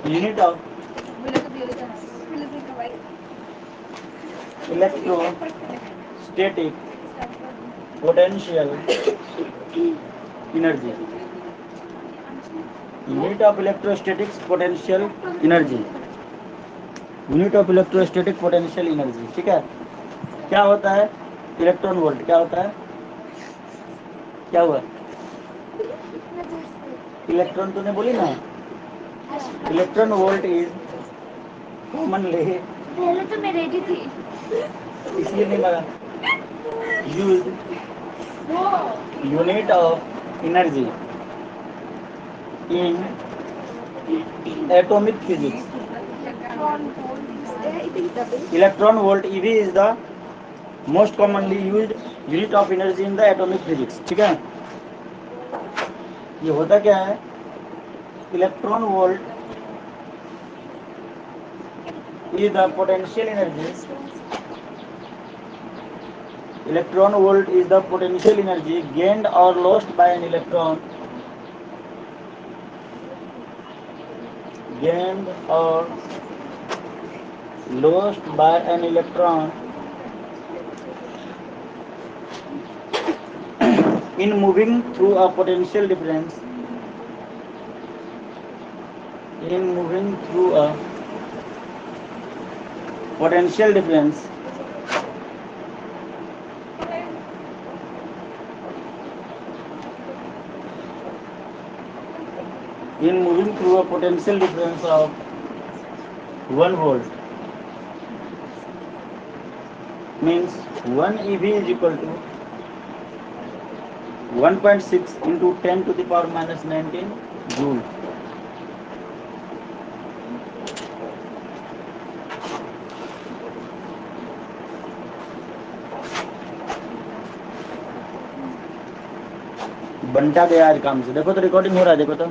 Unit of electrostatic potential energy. Unit of electrostatic potential energy, unit of electrostatic potential energy. ठीक है, क्या होता है इलेक्ट्रॉन वोल्ट? क्या होता है? क्या हुआ? इलेक्ट्रॉन तूने बोली ना, इलेक्ट्रॉन वोल्ट इज कॉमनली, पहले तो मैं रेडी थी, इसलिए नहीं लगा, use unit of energy in atomic physics. Electron volt EV is the most commonly used unit of energy in the atomic physics. ठीक है, ये होता क्या है? Electron volt is the potential energy. Electron volt is the potential energy gained or lost by an electron. Gained or lost by an electron in moving through a potential difference. In moving through a potential difference in moving through a potential difference of 1 volt means 1 EV is equal to 1.6 into 10 to the power minus 19 joule. बंटा गया आज काम से। देखो तो recording हो रहा है, देखो तो।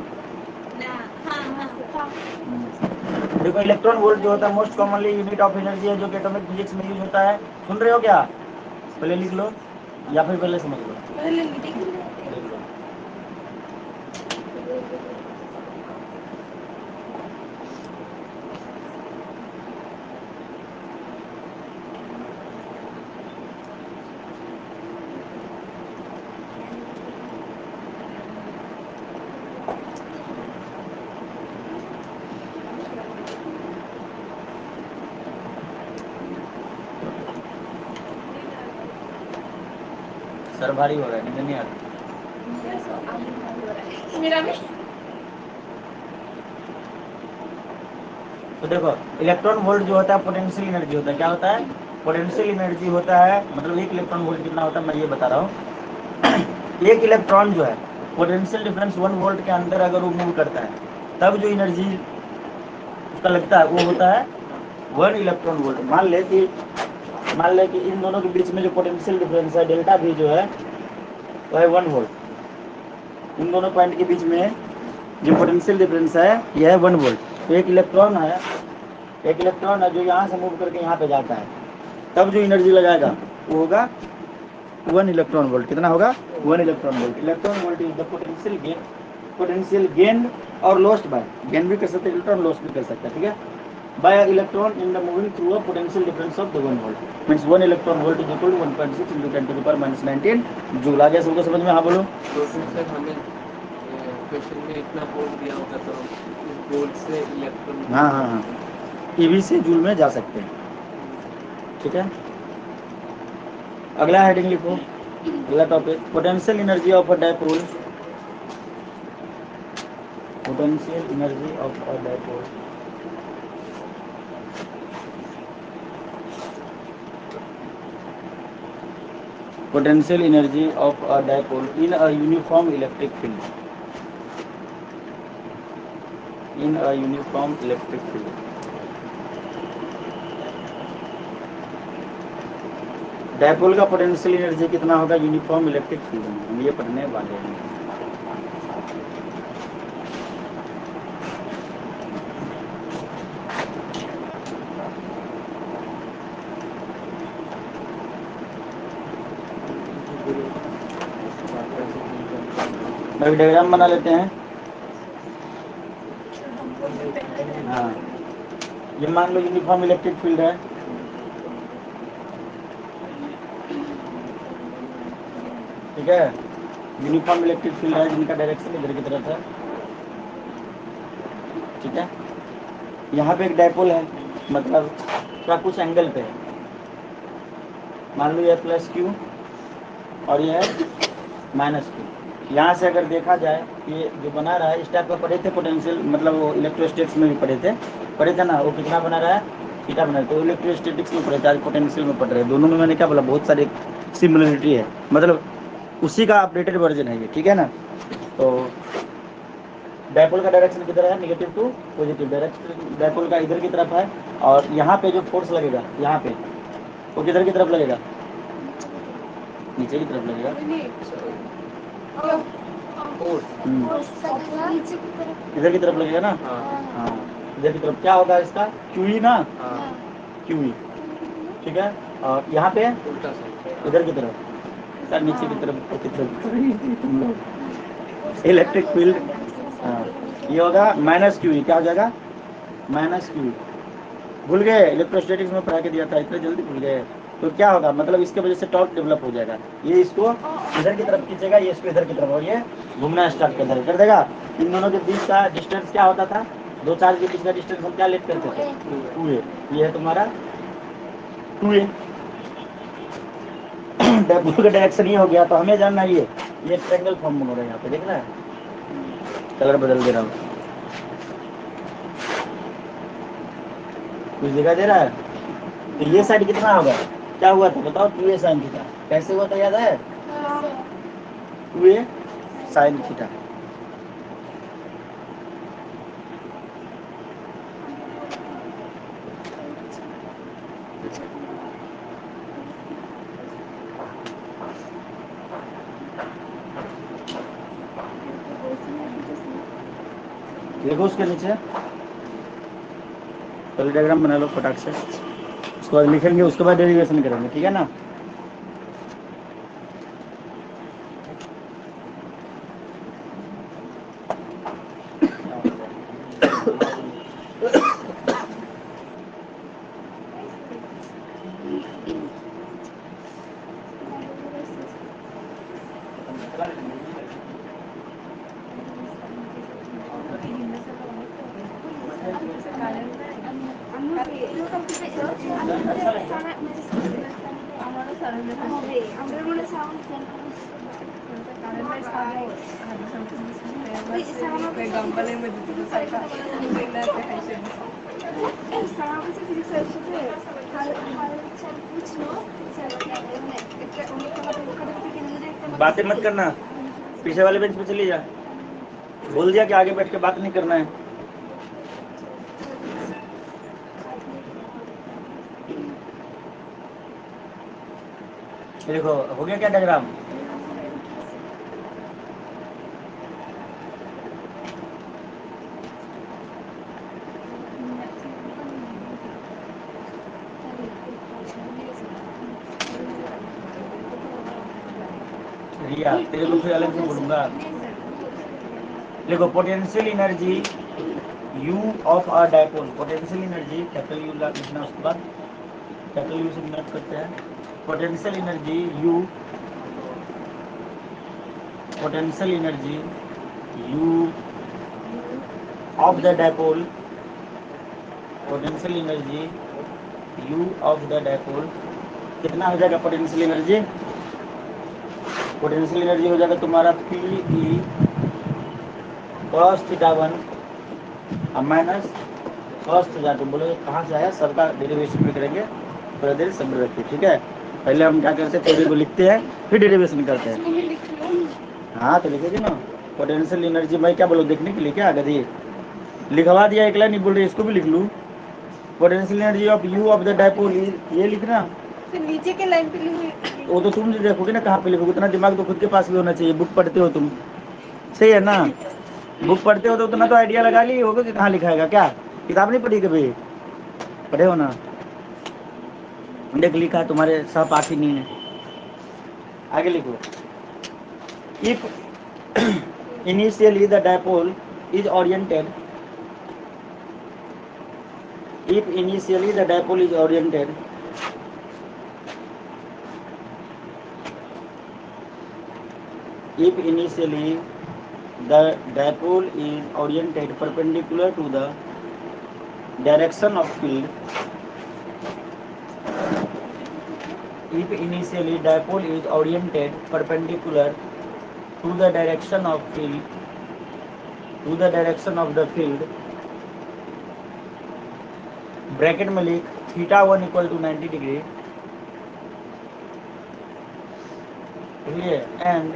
देखो इलेक्ट्रॉन वोल्ट जो होता है most commonly unit of energy है जो कि एटॉमिक फिजिक्स में यूज होता है। सुन रहे हो क्या? पहले लिख लो या फिर पहले समझ लो। सर भारी हो रहा है, नींद नहीं आ रही। मेरा भी। तो देखो इलेक्ट्रॉन वोल्ट जो होता है पोटेंशियल एनर्जी होता है। क्या होता है? पोटेंशियल एनर्जी होता है, मतलब एक इलेक्ट्रॉन वोल्ट कितना होता है मैं ये बता रहा हूँ। एक इलेक्ट्रॉन जो है पोटेंशियल डिफरेंस 1 वोल्ट के अंदर अगर वो मूव करता है तब जो एनर्जी उसका लगता है वो होता है 1 इलेक्ट्रॉन वोल्ट। मान ले कि इन दोनों के बीच में जो पोटेंशियल डिफरेंस है डेल्टा भी जो है वो है 1 वोल्ट। इन दोनों पॉइंट के बीच में जो पोटेंशियल डिफरेंस है यह है 1 वोल्ट। तो एक इलेक्ट्रॉन है जो यहाँ से मूव करके यहाँ पे जाता है, तब जो एनर्जी लगाएगा वो होगा 1 इलेक्ट्रॉन वोल्ट। कितना होगा? 1 electron volt. Electron volt is the potential gain और लॉस्ट बाय, गेन भी कर सकते हैं इलेक्ट्रॉन, लॉस्ट भी कर सकते हैं। ठीक है, by electron in the moving through a potential difference of the 1 volt means 1 electron volt is equal to 1.6 into 10 to the power minus 19 joule. आ गया सबको समझ में? हाँ बोलो। तो सर हमें क्वेश्चन में इतना वोल्ट दिया होगा तो इस वोल्ट से इलेक्ट्रॉन, हाँ ईवी से जूल में जा सकते हैं। ठीक है, अगला हेडिंग लिखो, अगला topic potential energy of a dipole. Potential energy of a dipole. Potential energy of a dipole in a uniform electric field. In a uniform electric field. Dipole का पोटेंशियल एनर्जी कितना होगा यूनिफॉर्म इलेक्ट्रिक फील्ड में, हम ये पढ़ने वाले हैं। एक डायग्राम बना लेते हैं। हाँ, ये मान लो यूनिफॉर्म इलेक्ट्रिक फील्ड है, ठीक है। यूनिफॉर्म इलेक्ट्रिक फील्ड है जिनका डायरेक्शन इधर की तरफ है, ठीक है। यहाँ पे एक डायपोल है, मतलब थोड़ा कुछ एंगल पे है, मान लो ये प्लस क्यू और ये है माइनस क्यू। यहाँ से अगर देखा जाए, ये जो बना रहा है इस टाइप का पढ़े थे पोटेंशियल, मतलब वो इलेक्ट्रोस्टैटिक्स में भी पढ़े थे ना, वो कितना बना रहा है, थीटा बना रहा है। तो इलेक्ट्रोस्टैटिक्स में पढ़े थे, आज पोटेंशियल में पढ़ रहे हैं। दोनों में मैंने क्या बोला, बहुत सारे सिमिलरिटी है, मतलब उसी का अपडेटेड वर्जन है ये, ठीक है ना। तो डायपोल का डायरेक्शन किधर है, negative to positive direction dipole का इधर की तरफ है। और यहाँ पे जो फोर्स लगेगा यहाँ पे, वो किधर की तरफ लगेगा, नीचे की तरफ लगेगा। इधर की तरफ लगेगा ना, हाँ इधर की तरफ। क्या होगा इसका, क्यूई ना, क्यूई, ठीक है। और यहाँ पे उल्टा सा इधर की तरफ, सर नीचे की तरफ इलेक्ट्रिक फील्ड, हाँ ये होगा माइनस क्यूई। क्या हो जाएगा, माइनस क्यूई। भूल गए, इलेक्ट्रोस्टैटिक्स में पढ़ा के दिया था, इतने जल्दी भूल गए। तो क्या होगा, मतलब इसके वजह से टॉर्क डेवलप हो जाएगा। ये इसको इधर की तरफ खींचेगा, ये इसको इधर की तरफ, और ये घूमना स्टार्ट कर देगा। इन दोनों के बीच का डिस्टेंस क्या होता था, दो चार्ज के बीच का डिस्टेंस हम क्या लेट करते थे, 2a। ये है तुम्हारा 2a। डायपोल का डायरेक्शन ये हो गया। तो हमें जानना ये ट्रायंगल फॉर्म बन रहा है। यहाँ पे देख रहा है, कलर बदल दे रहा हूँ, कुछ दिखाई दे रहा है। तो ये साइड कितना होगा, क्या हुआ था बताओ, 2a साइन थीटा। कैसे हुआ था याद है, 2a साइन थीटा। देखो उसके नीचे पहले डायग्राम बना लो फटाक से, उसके बाद लिखेंगे, उसके बाद डेरिवेशन करेंगे, ठीक है ना। बातें मत करना, पीछे वाले बेंच पे चली जा। बोल दिया कि आगे बैठ के बात नहीं करना है। देखो हो गया क्या डायग्राम, रिया तेरे को फिर अलग से बोलूंगा। देखो potential energy U of a dipole, potential energy capital U लिखना, उसके बाद कैपिटल U से डिनोट करते हैं। Potential energy U, potential energy U of the dipole, potential energy U of the dipole कितना हो जाएगा पोटेंशियल एनर्जी, पोटेंशियल एनर्जी हो जाएगा तुम्हारा PE cos theta 1 minus cos theta 2। बोलो कहाँ से आया, सबका डेरिवेशन में करेंगे, थोड़ा देर सब्र रखिए, ठीक है। पहले हम क्या करते हैं, थ्योरी को लिखते हैं फिर डेरिवेशन करते हैं। हाँ तो लिखेगी ना, पोटेंशियल एनर्जी, मैं क्या बोलो देखने के लिए, क्या गधी लिखवा दिया, एक लाइन नहीं बोल रही, इसको भी लिख लूँ। Potential energy of U of the dipole, ये लिखना, फिर नीचे के लाइन पे लिखूंगी। वो तो तुम देखोगे ना कहाँ पे लिखोगे, उतना दिमाग तो खुद के पास भी होना चाहिए, बुक पढ़ते हो तुम, सही है ना। बुक पढ़ते हो तो उतना तो आइडिया लगा ली होगा कि कहाँ लिखाएगा, क्या किताब नहीं पढ़ी कभी, पढ़े हो ना, देख लिखा है, तुम्हारे सहपाठी नहीं है। आगे लिखो, if initially the dipole is oriented, If initially the dipole is oriented perpendicular to the direction of field, if initially dipole is oriented perpendicular to the direction of field, bracket में लिख theta 1 equal to 90 degree, and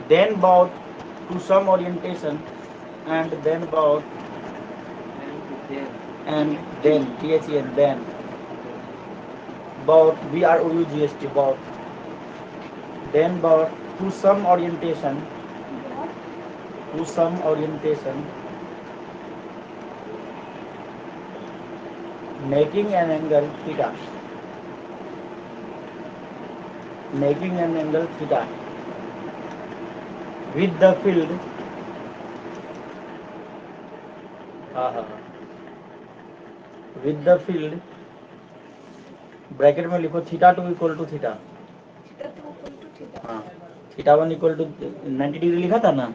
then bowed to some orientation, and then bowed and then then bowed BROUGST bowed, then bowed to some orientation making an angle theta with the field bracket में लिखो theta 2 equal to theta, हाँ theta 1 equal to 90 degree लिखा था ना,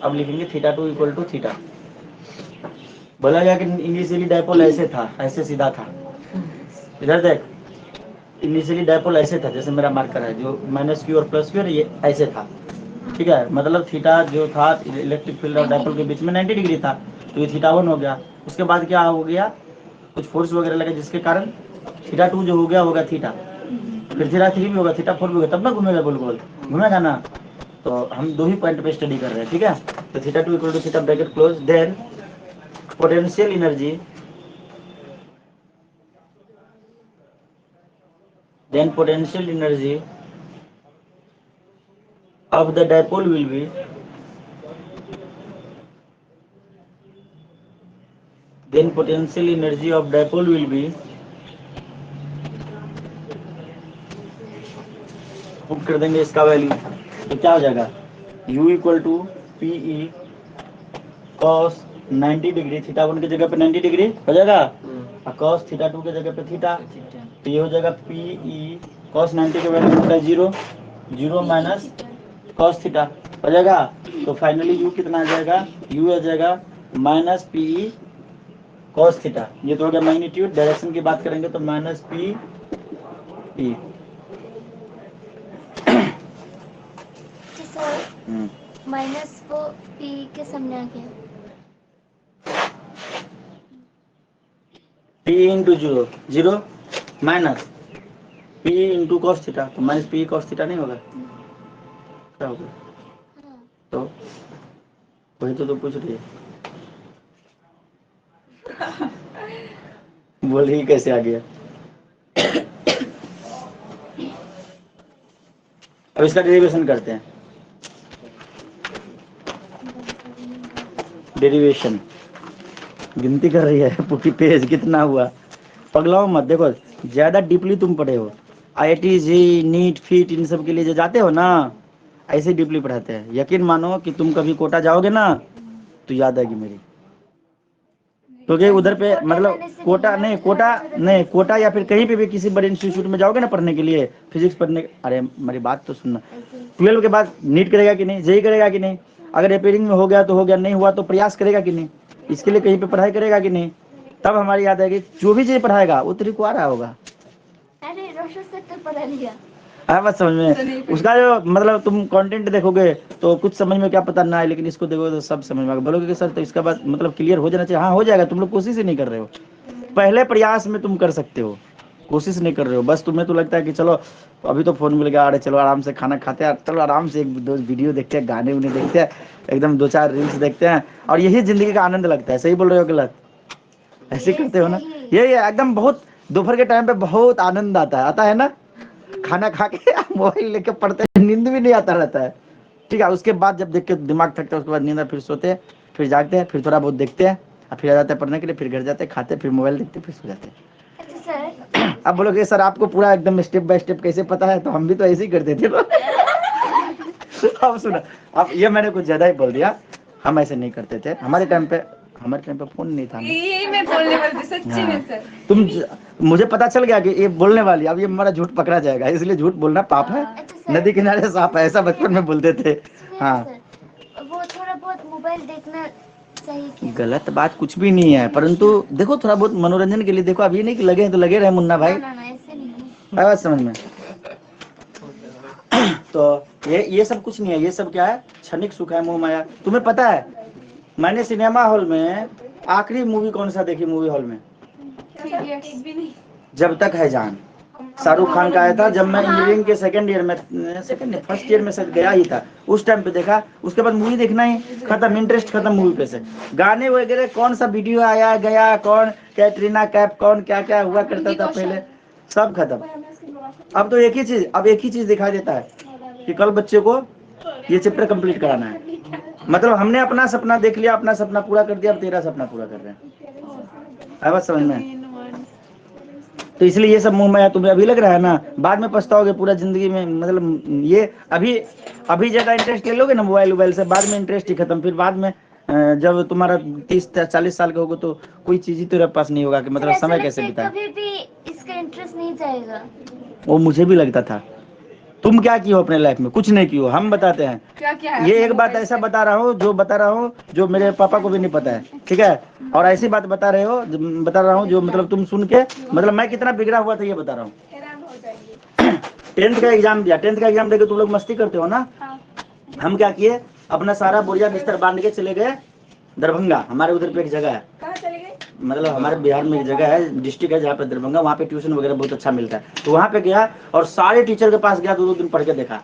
अब लिखेंगे theta 2 equal to theta. बोला गया कि इनिशियली डायपोल ऐसे था, ऐसे सीधा था, इधर देख इनिशियली डायपोल ऐसे था, जैसे मेरा मार्कर है जो माइनस क्यू और प्लस क्यू, ये ऐसे था, ठीक है। मतलब थीटा जो था इलेक्ट्रिक फील्ड और डायपोल के बीच में 90 डिग्री था, तो ये थीटा 1 हो गया। उसके बाद क्या हो गया, कुछ फोर्स वगैरह लगे जिसके कारण थीटा 2 जो हो गया थीटा, फिर थीटा 3 भी होगा, थीटा 4 भी होगा, तब ना घूमेगा गोल गोल, घूमेगा ना। तो हम दो ही पॉइंट पे स्टडी कर रहे हैं, ठीक है। तो theta 2 equal to theta bracket close, then potential energy of the dipole will be potential energy of dipole will be, put कर देंगे इसका वैल्यू, तो क्या हो जाएगा u equal to P E cos 90 degree, theta 1 की जगह पे 90 डिग्री हो जाएगा, और कॉस थीटा 2 की जगह पे थीटा, तो ये हो जाएगा पी ई कॉस 90 की वैल्यू होता है 0 माइनस कॉस थीटा हो जाएगा। तो फाइनली u कितना आ जाएगा, u आ जाएगा minus P E cos theta, ये तो हो गया मैग्नीट्यूड। डायरेक्शन की बात करेंगे तो माइनस पी ई, माइनस वो पी के सामने आ गया, P into 0 minus P into cos theta, तो माइनस पी कॉस थीटा नहीं होगा, क्या होगा, तो वही तो पूछ रही है। बोल ही कैसे आ गया। अब इसका डेरिवेशन करते हैं, डेरिवेशन गिनती कर रही है पूरी पेज कितना हुआ, पगलाओ मत। देखो ज्यादा डीपली तुम पढ़े हो, IIT जी नीट फीट इन सब के लिए जो जाते हो ना, ऐसे डीपली पढ़ाते हैं। यकीन मानो कि तुम कभी कोटा जाओगे ना तो याद आएगी मेरी, क्योंकि उधर पे मतलब कोटा या फिर कहीं पे भी किसी बड़े इंस्टीट्यूट में जाओगे ना पढ़ने के लिए, फिजिक्स पढ़ने, अरे मेरी बात तो सुनना, 12 के बाद नीट करेगा कि नहीं, जेई करेगा कि नहीं, अगर अपेयरिंग में हो गया तो हो गया, नहीं हुआ तो प्रयास करेगा कि नहीं, इसके लिए कहीं पे पढ़ाई करेगा कि नहीं, तब हमारी याद आएगी। जो भी चीज पढ़ाएगा वो तेरे को आ रहा होगा। अरे रोशन से तो पढ़ा लिया, बस समझ में, उसका जो मतलब तुम कंटेंट देखोगे तो कुछ समझ में क्या पता ना है, लेकिन इसको देखोगे तो सब समझ में आएगा। बोलोगे कि सर तो इसका बात मतलब क्लियर हो जाना चाहिए, हाँ हो जाएगा, तुम लोग कोशिश ही नहीं कर रहे हो। पहले प्रयास में तुम कर सकते हो, कोशिश नहीं कर रहे हो, बस तुम्हें तो लगता है कि चलो अभी तो फोन मिल गया, अरे चलो आराम से खाना खाते हैं, चलो आराम से 1-2 वीडियो देखते हैं, गाने उन्हें देखते हैं, एकदम 2-4 रील्स देखते हैं, और यही जिंदगी का आनंद लगता है। सही बोल रहे हो गलत, ऐसे करते हो ना, ये एकदम बहुत दोपहर के टाइम पे बहुत आनंद आता है ना, खाना खा के मोबाइल लेके पढ़ते हैं, नींद भी नहीं आता रहता है, ठीक है। उसके बाद जब देख के दिमाग थकता है, उसके बाद नींद, फिर सोते हैं, फिर जागते हैं, फिर थोड़ा बहुत देखते हैं, और फिर आ जाते हैं पढ़ने के लिए, फिर घर जाते हैं, खाते हैं, फिर मोबाइल देखते हैं, फिर सो जाते हैं। अब बोलोगे सर आपको पूरा एकदम स्टेप बाय स्टेप कैसे पता है, तो हम भी तो ऐसे ही करते थे। अब सुना, अब ये मैंने कुछ ज्यादा ही बोल दिया, हम ऐसे नहीं करते थे हमारे टाइम पे फोन नहीं था ना। यही मैं बोलने वाली थी सच्ची में सर। तुम मुझे पता चल गया कि ये बोलने वाली, अब ये हमारा झूठ पकड़ा जाएगा, इसलिए झूठ बोलना पाप है। अच्छा सर, नदी किनारे सांप है, ऐसा बचपन में बोलते थे। सुनिए हाँ, ना सर, वो थोड़ा बहुत मोबाइल देखना सही क्या? गलत बात कुछ भी नहीं है, परंतु देखो थोड़ा बहुत मनोरंजन के लिए देखो। अब ये नहीं कि लगे हैं तो लगे रहे मुन्ना भाई, ना ऐसे नहीं है। आया बात समझ में। तो ये सब कुछ नहीं है, ये सब क्या है, क्षणिक सुख है, मोह माया। तुम्हें पता है मैंने सिनेमा हॉल में आखिरी मूवी कौन सा देखी मूवी हॉल में? एक भी नहीं। जब तक है जान, शाहरुख खान का आया था। जब मैं इंजीनियरिंग के फर्स्ट ईयर में शायद गया ही था, उस टाइम पे देखा। उसके बाद मूवी देखना ही खत्म, इंटरेस्ट खत्म मूवी पे से। गाने वगैरह कौन सा वीडियो आया गया, कौन कैटरीना कैफ, कौन क्या क्या हुआ करता था पहले, सब खत्म। अब तो एक ही चीज दिखाई देता है कि कल बच्चे को ये चैप्टर कंप्लीट कराना है। मतलब हमने अपना सपना देख लिया, अपना सपना पूरा कर दिया, अब तेरा सपना पूरा कर रहे हैं। आवाज समझ में? तो इसलिए ये सब मुंह में तुम्हें अभी लग रहा है ना, बाद में पछताओगे पूरा जिंदगी में। मतलब ये अभी ज्यादा इंटरेस्ट ले लोगे ना मोबाइल से, बाद में इंटरेस्ट ही खत्म। फिर बाद में जब तुम्हारा 30-40 साल का होगा तो कोई चीज ही तेरे पास नहीं होगा कि मतलब समय कैसे बिताए। कभी भी इसका इंटरेस्ट नहीं जाएगा। वो मुझे भी लगता था। तुम क्या किए हो अपने लाइफ में? कुछ नहीं किए हो, हम बताते हैं। क्या क्या है ये अपने एक बात मोबाइल ऐसा से? बता रहा हूँ जो मेरे पापा को भी नहीं पता है, ठीक है? और ऐसी बात बता रहा हूँ जो मतलब तुम सुन के मतलब मैं कितना बिगड़ा हुआ था ये बता रहा हूँ। हैरान हो जाएंगे। 10th का एग्जाम दिया, 10th का एग्जाम देके तुम लोग मस्ती करते हो ना। हम क्या किए, अपना सारा बोरिया बिस्तर बांध के चले गए दरभंगा। हमारे उधर पे एक जगह है, कहाँ चले गए? मतलब हमारे बिहार में एक जगह है, डिस्ट्रिक्ट है जहाँ पे दरभंगा, वहाँ पे ट्यूशन वगैरह बहुत अच्छा मिलता है। तो वहाँ पे गया और सारे टीचर के पास गया, 2-2 दिन पढ़ के देखा।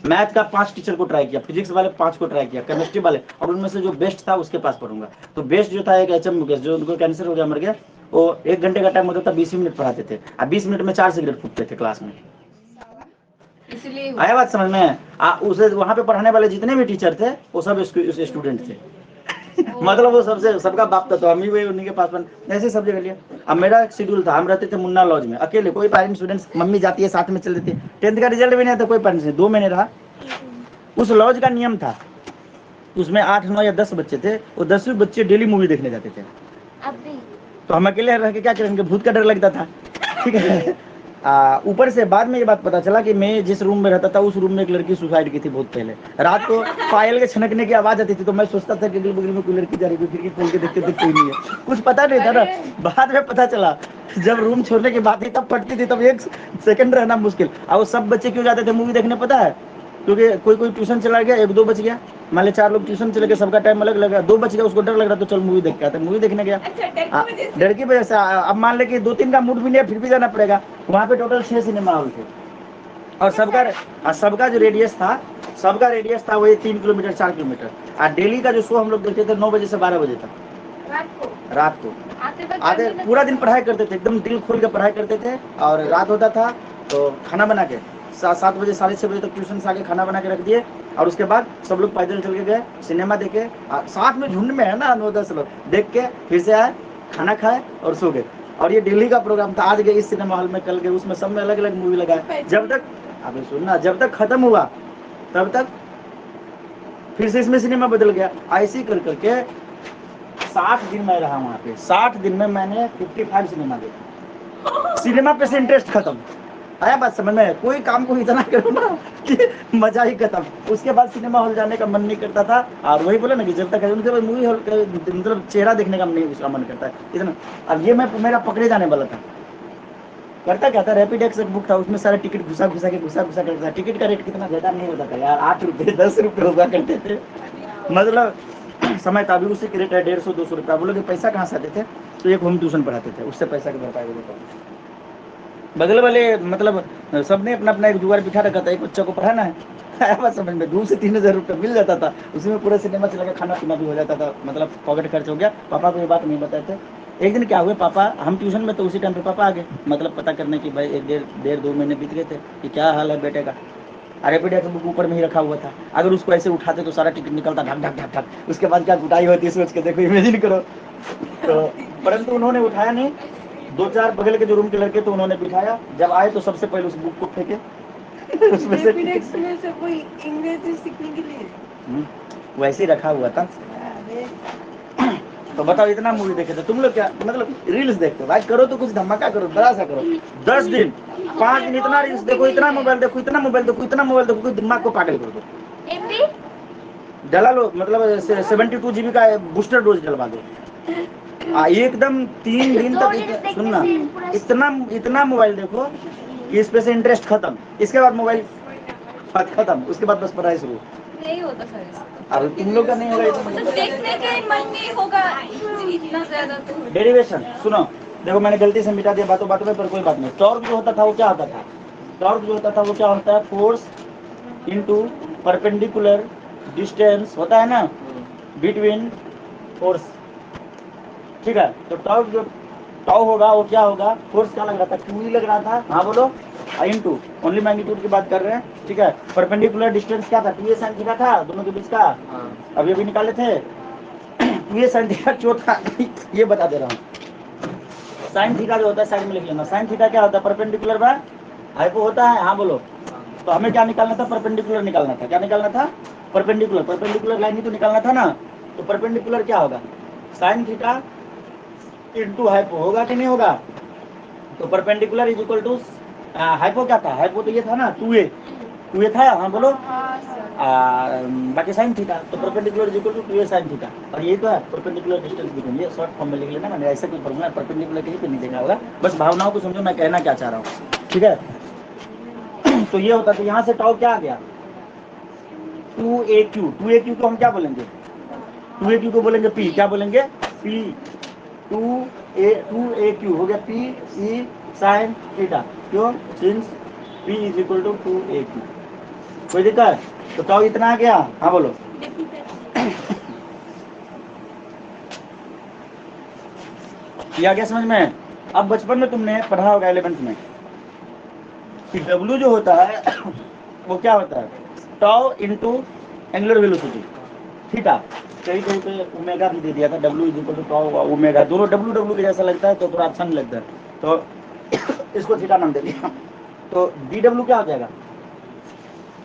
मैथ का 5 टीचर को ट्राई किया, फिजिक्स वाले 5 को ट्राई किया, केमिस्ट्री वाले, और उनमें से जो बेस्ट था उसके पास पढ़ूंगा। तो बेस्ट जो था एक एच एम मुकेश, जो उनको कैंसर हो गया, मर गया। वो 1 घंटे का टाइम होता था, 20 मिनट पढ़ाते थे, और 20 मिनट में 4 सिगरेट फूकते थे क्लास में। इसलिए आया बात समझ में? उसे वहाँ पे पढ़ाने वाले जितने भी टीचर थे वो सब स्टूडेंट थे। मतलब वो सबका बाप था, तो हम ही वही उन्हीं के पास ऐसे सब जगह लिया। अब मेरा शेड्यूल था, हम रहते थे मुन्ना लॉज में अकेले, कोई पेरेंट्स स्टूडेंट्स, मम्मी जाती है साथ में चल देती है। 10th का रिजल्ट भी नहीं था, कोई पेरेंट्स नहीं, 2 महीने रहा। उस लॉज का नियम था, उसमें 8, 9 या 10 बच्चे थे, वो 10 बच्चे डेली मूवी देखने जाते थे। अब भी तो हम अकेले रह के क्या करेंगे, भूत का डर लगता था, ठीक है। ऊपर से बाद में ये बात पता चला कि मैं जिस रूम में रहता था उस रूम में एक लड़की सुसाइड की थी बहुत पहले। रात को पायल के छनकने की आवाज आती थी, तो मैं सोचता था कि अगल बगल में कोई लड़की जा रही है, खिड़की खोल के देखते कोई नहीं है। कुछ पता नहीं था ना, बाद में पता चला। जब रूम छोड़ने की बात थी तब फटती थी, तब 1 सेकंड रहना मुश्किल। और वो सब बच्चे क्यों जाते थे मूवी देखने पता है? क्योंकि कोई ट्यूशन चला गया, 1-2 बच गया, मान ली 4 लोग ट्यूशन चले गए, सबका टाइम अलग लगा, 2 बच गया, उसको डर लग रहा तो चल मूवी देख के आते, मूवी देखने गया। डर की वजह से अब मान ले कि 2-3 का मूड भी नहीं है, फिर भी जाना पड़ेगा। वहाँ पे टोटल 6 सिनेमा हॉल थे, और सबका जो रेडियस था वही 3 किलोमीटर 4 किलोमीटर। और डेली का जो शो हम लोग देखते थे 9 बजे से 12 बजे तक रात को आते पूरा दिन पढ़ाई करते थे, एकदम दिल खोल के पढ़ाई करते थे। और रात होता था तो खाना बना के 7 बजे 6:30 बजे तक ट्यूशन से आके खाना बना के रख दिए, और उसके बाद सब लोग पैदल चल के गए सिनेमा देखे, साथ में झुंड में है ना 9-10 लोग, देख के फिर से आए, खाना खाए और सो गए। और ये दिल्ली का प्रोग्राम था, आज गए इस सिनेमा हॉल में, कल गए उसमें, सब में अलग अलग मूवी लगा है। जब तक अभी सुनना, जब तक खत्म हुआ तब तक फिर से इसमें सिनेमा बदल गया। ऐसे कर करके 60 दिन मैं रहा वहाँ पे। 60 दिन में मैंने 55 सिनेमा देखा। सिनेमा पे से इंटरेस्ट खत्म। आया बात समझ में? कोई काम को इतना करो ना कि मजा ही खत्म। उसके बाद सिनेमा हॉल जाने का मन नहीं करता था। और वही बोला ना कि जब तक है, उनके बाद मूवी हॉल मतलब चेहरा देखने का नहीं उसका मन करता है इतना। अब ये मेरा पकड़े जाने वाला था। करता क्या था, रैपिड एक्स बुक था, उसमें सारा टिकट घुसा करता था। टिकट का रेट कितना ज्यादा नहीं होता था यार, 8 रुपये 10 रुपये हुआ करते थे। मतलब समय था, अभी उसी के रेट है 150-200 रुपया। बोलोगे पैसा कहाँ से आते थे? तो एक होम ट्यूशन पढ़ाते थे, उससे पैसा की भरपाई होता था। बगल वाले मतलब सबने अपना अपना एक जुगाड़ बिठा रखा था, एक बच्चा को पढ़ाना है। आया बात समझ में? 2 से 3 हज़ार रुपये मिल जाता था, उसमें पूरा सिनेमा चला गया, खाना पीना भी हो जाता था, मतलब पॉकेट खर्च हो गया। पापा को ये बात नहीं बताए थे। एक दिन क्या हुए, पापा हम ट्यूशन में, तो उसी टाइम पे पापा आ गए, मतलब पता करने की भाई 1-1.5-2 महीने बीत गए थे कि क्या हाल है बेटे का। अरे बेटे का बुक ऊपर में ही रखा हुआ था, अगर उसको ऐसे उठाते तो सारा टिकट निकलता ढक ढक ढक ढक। उसके बाद क्या कुटाई होती है सोच के देखो, इमेजिन करो। तो परंतु उन्होंने उठाया नहीं। 2-4 बगल के जो रूम के लड़के तो उन्होंने बिठाया, जब आए तो सबसे पहले उस बुक को फेंके उसमें से कोई इंग्लिश सीखने के लिए वैसे ही रखा हुआ था। तो बताओ इतना मूवी देखे थे तुम लोग, क्या मतलब रील्स देखते हो भाई, करो तो कुछ धमाका करो, बड़ा सा करो। 10 दिन 5 दिन इतना रील्स देखो, इतना मोबाइल देखो, इतना मोबाइल देखो, इतना मोबाइल देखो, दिमाग को पागल कर दो। एमबी डला लो, मतलब 72 GB का बूस्टर डोज डलवा दो। एकदम 3 दिन दो तक रील्स देखने सुनना, से पूरा इतना इतना मोबाइल देखो कि इस पे से इंटरेस्ट खत्म, इसके बाद मोबाइल खत्म, उसके बाद बस पढ़ाई शुरू। नहीं होता सर इससे तो। अब तुम लोग का नहीं होगा मतलब इतना। देखने के मन नहीं होगा इतना ज्यादा तो। डेरिवेशन सुनो, देखो मैंने गलती से मिटा दिया बातों बातों में, पर कोई बात नहीं। टॉर्क जो होता था वो क्या होता था? टॉर्क जो होता था वो क्या होता है? फोर्स इनटू परपेंडिकुलर डिस्टेंस होता है ना, बिटवीन फोर्स। ठीक है, तो टॉर्क जो टाउ होगा वो क्या होगा? फोर्स क्या लग रहा था? क्यू लग रहा था। हाँ बोलो। इनटू ओनली मैग्नीट्यूड की बात कर रहे हैं, ठीक है। परपेंडिकुलर डिस्टेंस क्या था? 2a sin थीटा था दोनों के बीच का, अभी अभी निकाले थे। 2a sin थीटा क्यों था ये बता दे रहा हूँ। साइन थीटा जो होता है साइड में लिख लेना। साइन थीटा क्या होता है? परपेंडिकुलर बाय हाइपो होता है। हाँ बोलो। तो हमें क्या निकालना था? परपेंडिकुलर निकालना था। क्या निकालना था? परपेंडिकुलर। परपेंडिकुलर लाइन ही तो निकालना था ना। तो परपेंडिकुलर क्या होगा? साइन थीटा इंटू हाइपो, होगा कि नहीं होगा? तो perpendicular is equal to hypo क्या था? हाइपो तो ये था ना 2a, 2a था। हाँ बोलो। हाँ सर। बाकी साइन थीटा, तो perpendicular is equal to 2a sin theta, और ये तो है परपेंडिकुलर डिस्टेंस बिटवीन। ये शॉर्ट फॉर्म में लिख लेना, मैंने ऐसा कोई फॉर्मूला परपेंडिकुलर कहीं पे नहीं देखा होगा, बस भावनाओं को समझो मैं कहना क्या चाह रहा हूँ, ठीक है। तो ये होता, तो यहाँ से टाउ क्या आ गया? 2aq। 2aq को हम क्या बोलेंगे? 2aq को बोलेंगे p, क्या बोलेंगे? p 2aq हो गया p e sin थीटा, क्यों? Since p is equal to 2aq। कोई दिक्कत? तो टाउ इतना आ गया। हाँ बोलो। किया गया समझ में? अब बचपन में तुमने पढ़ा होगा 11th में कि W जो होता है वो क्या होता है? Tau into angular velocity theta. कहीं कहीं पे ओमेगा भी दे दिया था, W is equal to tau omega, दोनों W W के जैसा लगता है तो थोड़ा अच्छा नहीं लगता है, तो इसको थीटा नाम दे दिया। तो DW क्या हो जाएगा?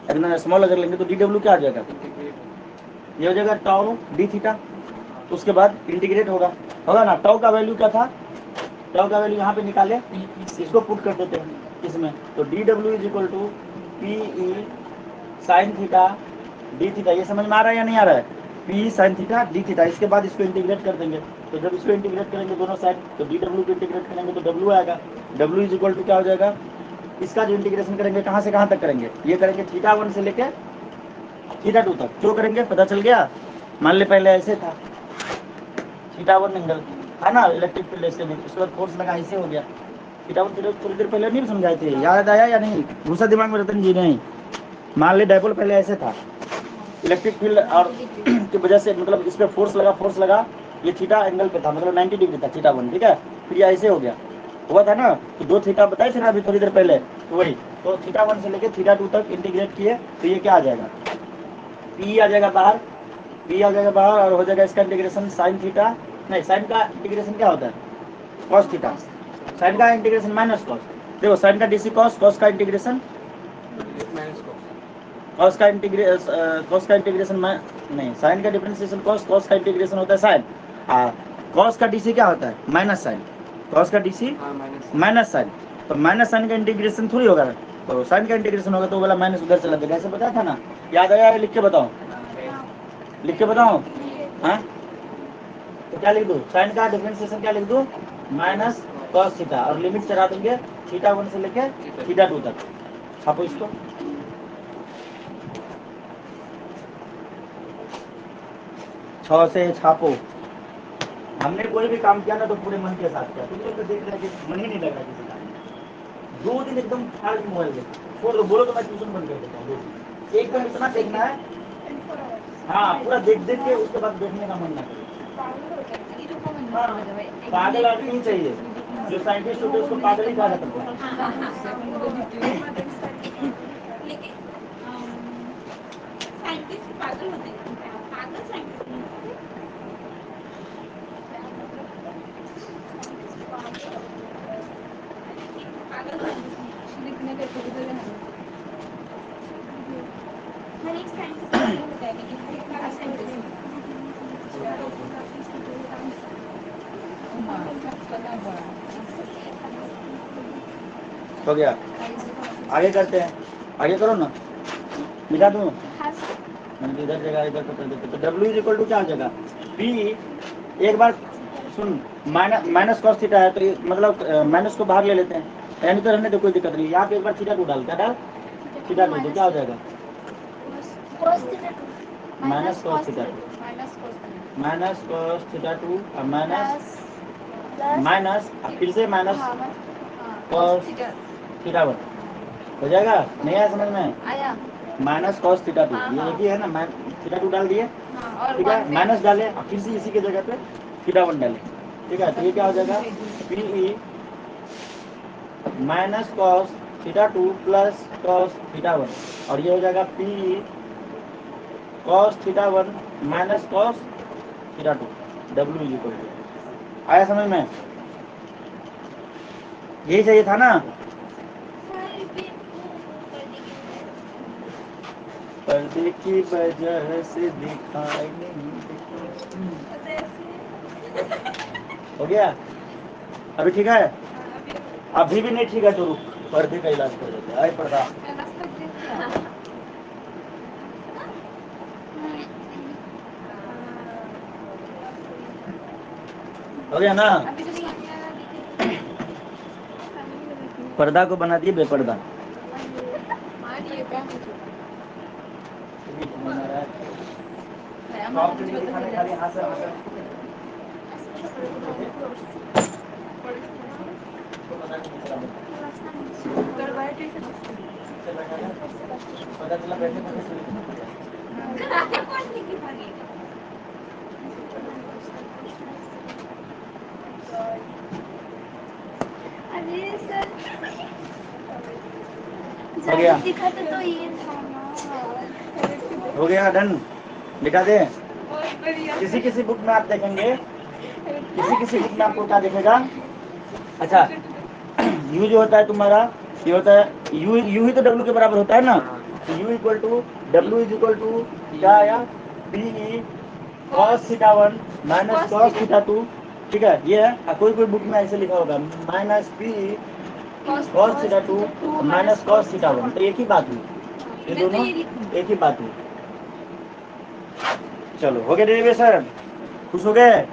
अगर स्मॉल अगर लेंगे तो DW क्या आ जाएगा? ये हो जाएगा टाउ डी थीटा। उसके बाद इंटीग्रेट होगा, होगा ना। टाउ का वैल्यू क्या था? टाउ का वैल्यू यहाँ पे निकाले, इसको पुट कर देते हैं इसमें, तो DW is equal to P E sine theta D theta. ये समझ में आ रहा है या नहीं आ रहा है? P sign theta D theta. इसके बाद इसको इंटीग्रेट कर देंगे, तो जब इसको इंटीग्रेट करेंगे दोनों साइड, तो DW को इंटीग्रेट करेंगे तो W आएगा। W इज इक्वल टू क्या हो जाएगा? इसका जो इंटीग्रेशन करेंगे कहाँ से कहाँ तक करेंगे? ये करेंगे थीटा 1 से लेके थीटा 2 तक। क्यों करेंगे पता चल गया? मान ले पहले ऐसे था थीटा 1 एंगल है ना, इलेक्ट्रिक फील्ड ऐसे में, उसके बाद फोर्स लगा ऐसे हो गया थीटा 1 थीटा। थोड़ी देर पहले नहीं समझाए थे, याद आया या नहीं? घुसा दिमाग में रतन जी? नहीं। मान ले डायपोल पहले ऐसे था, इलेक्ट्रिक फील्ड और की वजह से मतलब इस पर फोर्स लगा, ये थीटा एंगल पे था, मतलब 90 डिग्री था थीटा 1, ठीक है। फिर ये ऐसे हो गया, हुआ था ना। तो 2 थीटा बताए थे ना अभी थोड़ी देर पहले, तो वही। तो थीटा 1 से लेके थीटा 2 तक इंटीग्रेट किए, तो ये क्या आ जाएगा? पी आ जाएगा बाहर, पी आ जाएगा बाहर, और हो जाएगा इसका इंटीग्रेशन साइन थीटा, नहीं साइन का इंटीग्रेशन क्या होता है? Cos theta. साइन का इंटीग्रेशन माइनस कॉस। देखो साइन का डीसी कॉस, कॉस का इंटीग्रेशन कॉस का इंटीग्रेशन नहीं, साइन का डिफरेंशिएशन कॉस, कॉस का इंटीग्रेशन होता है साइन। कॉस का डीसी क्या होता है? Minus sine. कॉस का डीसी माइनस साइन। तो माइनस साइन का इंटीग्रेशन थोड़ी होगा, तो साइन का इंटीग्रेशन होगा तो वाला माइनस उधर चला जाएगा। ऐसे बताया था ना, याद आया? लिख के बताओ, लिख के बताओ। हाँ, तो क्या लिख दूँ? साइन का डिफरेंशिएशन क्या लिख दूँ? माइनस कॉस थीटा, और लिमिट चला देंगे थीटा 1 से लेके थीटा 2 तक। छापो इसको। 6 से छापो। हमने कोई भी काम किया ना तो पूरे मन के साथ किया, तुम लोग तो देख रहे कि मन ही नहीं लग रहा किसी काम। 2 दिन एकदम फाड़ के मोबाइल देखा, छोड़ दो, बोलो तो मैं ट्यूशन बंद कर देता हूँ। एकदम इतना देखना है, हाँ पूरा देख देख के उसके बाद देखने का मन ना करे। हाँ, पागल आदमी नहीं चाहिए, जो साइंटिस्ट होते हैं उसको पागल ही कहा जाता लिखने के तो इधर है। हर एक साइंटिस्ट को बताएंगे कि कितना साइंटिस्ट हो गया, आगे करते हैं, आगे करो ना, मिटा दूँ मैंने इधर जगह इधर तो कर देते। तो W इज इक्वल टू क्या हो जाएगा, P, एक बार सुन, माइनस कॉस थीटा है तो मतलब माइनस को बाहर ले लेते हैं, यानी तो रहने तो कोई दिक्कत नहीं। यहाँ पे एक बार थीटा टू डाल, क्या डाल, थीटा टू, तो क्या हो जाएगा, minus cos theta to, minus cos theta to और माइनस माइनस फिर से माइनस कॉस थीटा वन हो जाएगा। नहीं आया समझ में, आया। माइनस कॉस थीटा टू, हाँ, ये हाँ। एक ही है ना, थीटा टू डाल दिए, और ठीक है, one में- माइनस डाले और फिर से इसी की जगह पे थीटा वन डाले, ठीक है। तो ये क्या हो जाएगा, P minus cos theta two plus cos theta one, और ये हो जाएगा P cos theta one minus cos theta two, W is equal to, आया समझ में, यही चाहिए था ना। पर्दे की वजह से दिखाई नहीं देता। हो गया, अभी ठीक है, अभी भी नहीं ठीक है तो रुक, पर्दे का इलाज कर देते हैं। आए पर्दा, हो गया ना, पर्दा को बना दिए बेपर्दा। खाली हाथ से पता चला बैठे अरे सर हो गया, दिखाते तो ये था ना। हो गया डन, दिखा दे। किसी किसी बुक में आप देखेंगे, किसी किसी बुक में आपको क्या दिखेगा, अच्छा u जो होता है तुम्हारा, ये होता है u ही तो w के बराबर होता है ना, u equal to w is equal to क्या आया, P cos theta one minus cos theta two, ठीक है। ये है, कोई कोई बुक में ऐसे लिखा होगा minus P cos theta to minus cos theta one, तो एक ही बात हुई, ये दोनों एक ही बात हुई। चलो हो गया डेरिवेशन, खुश हो गए।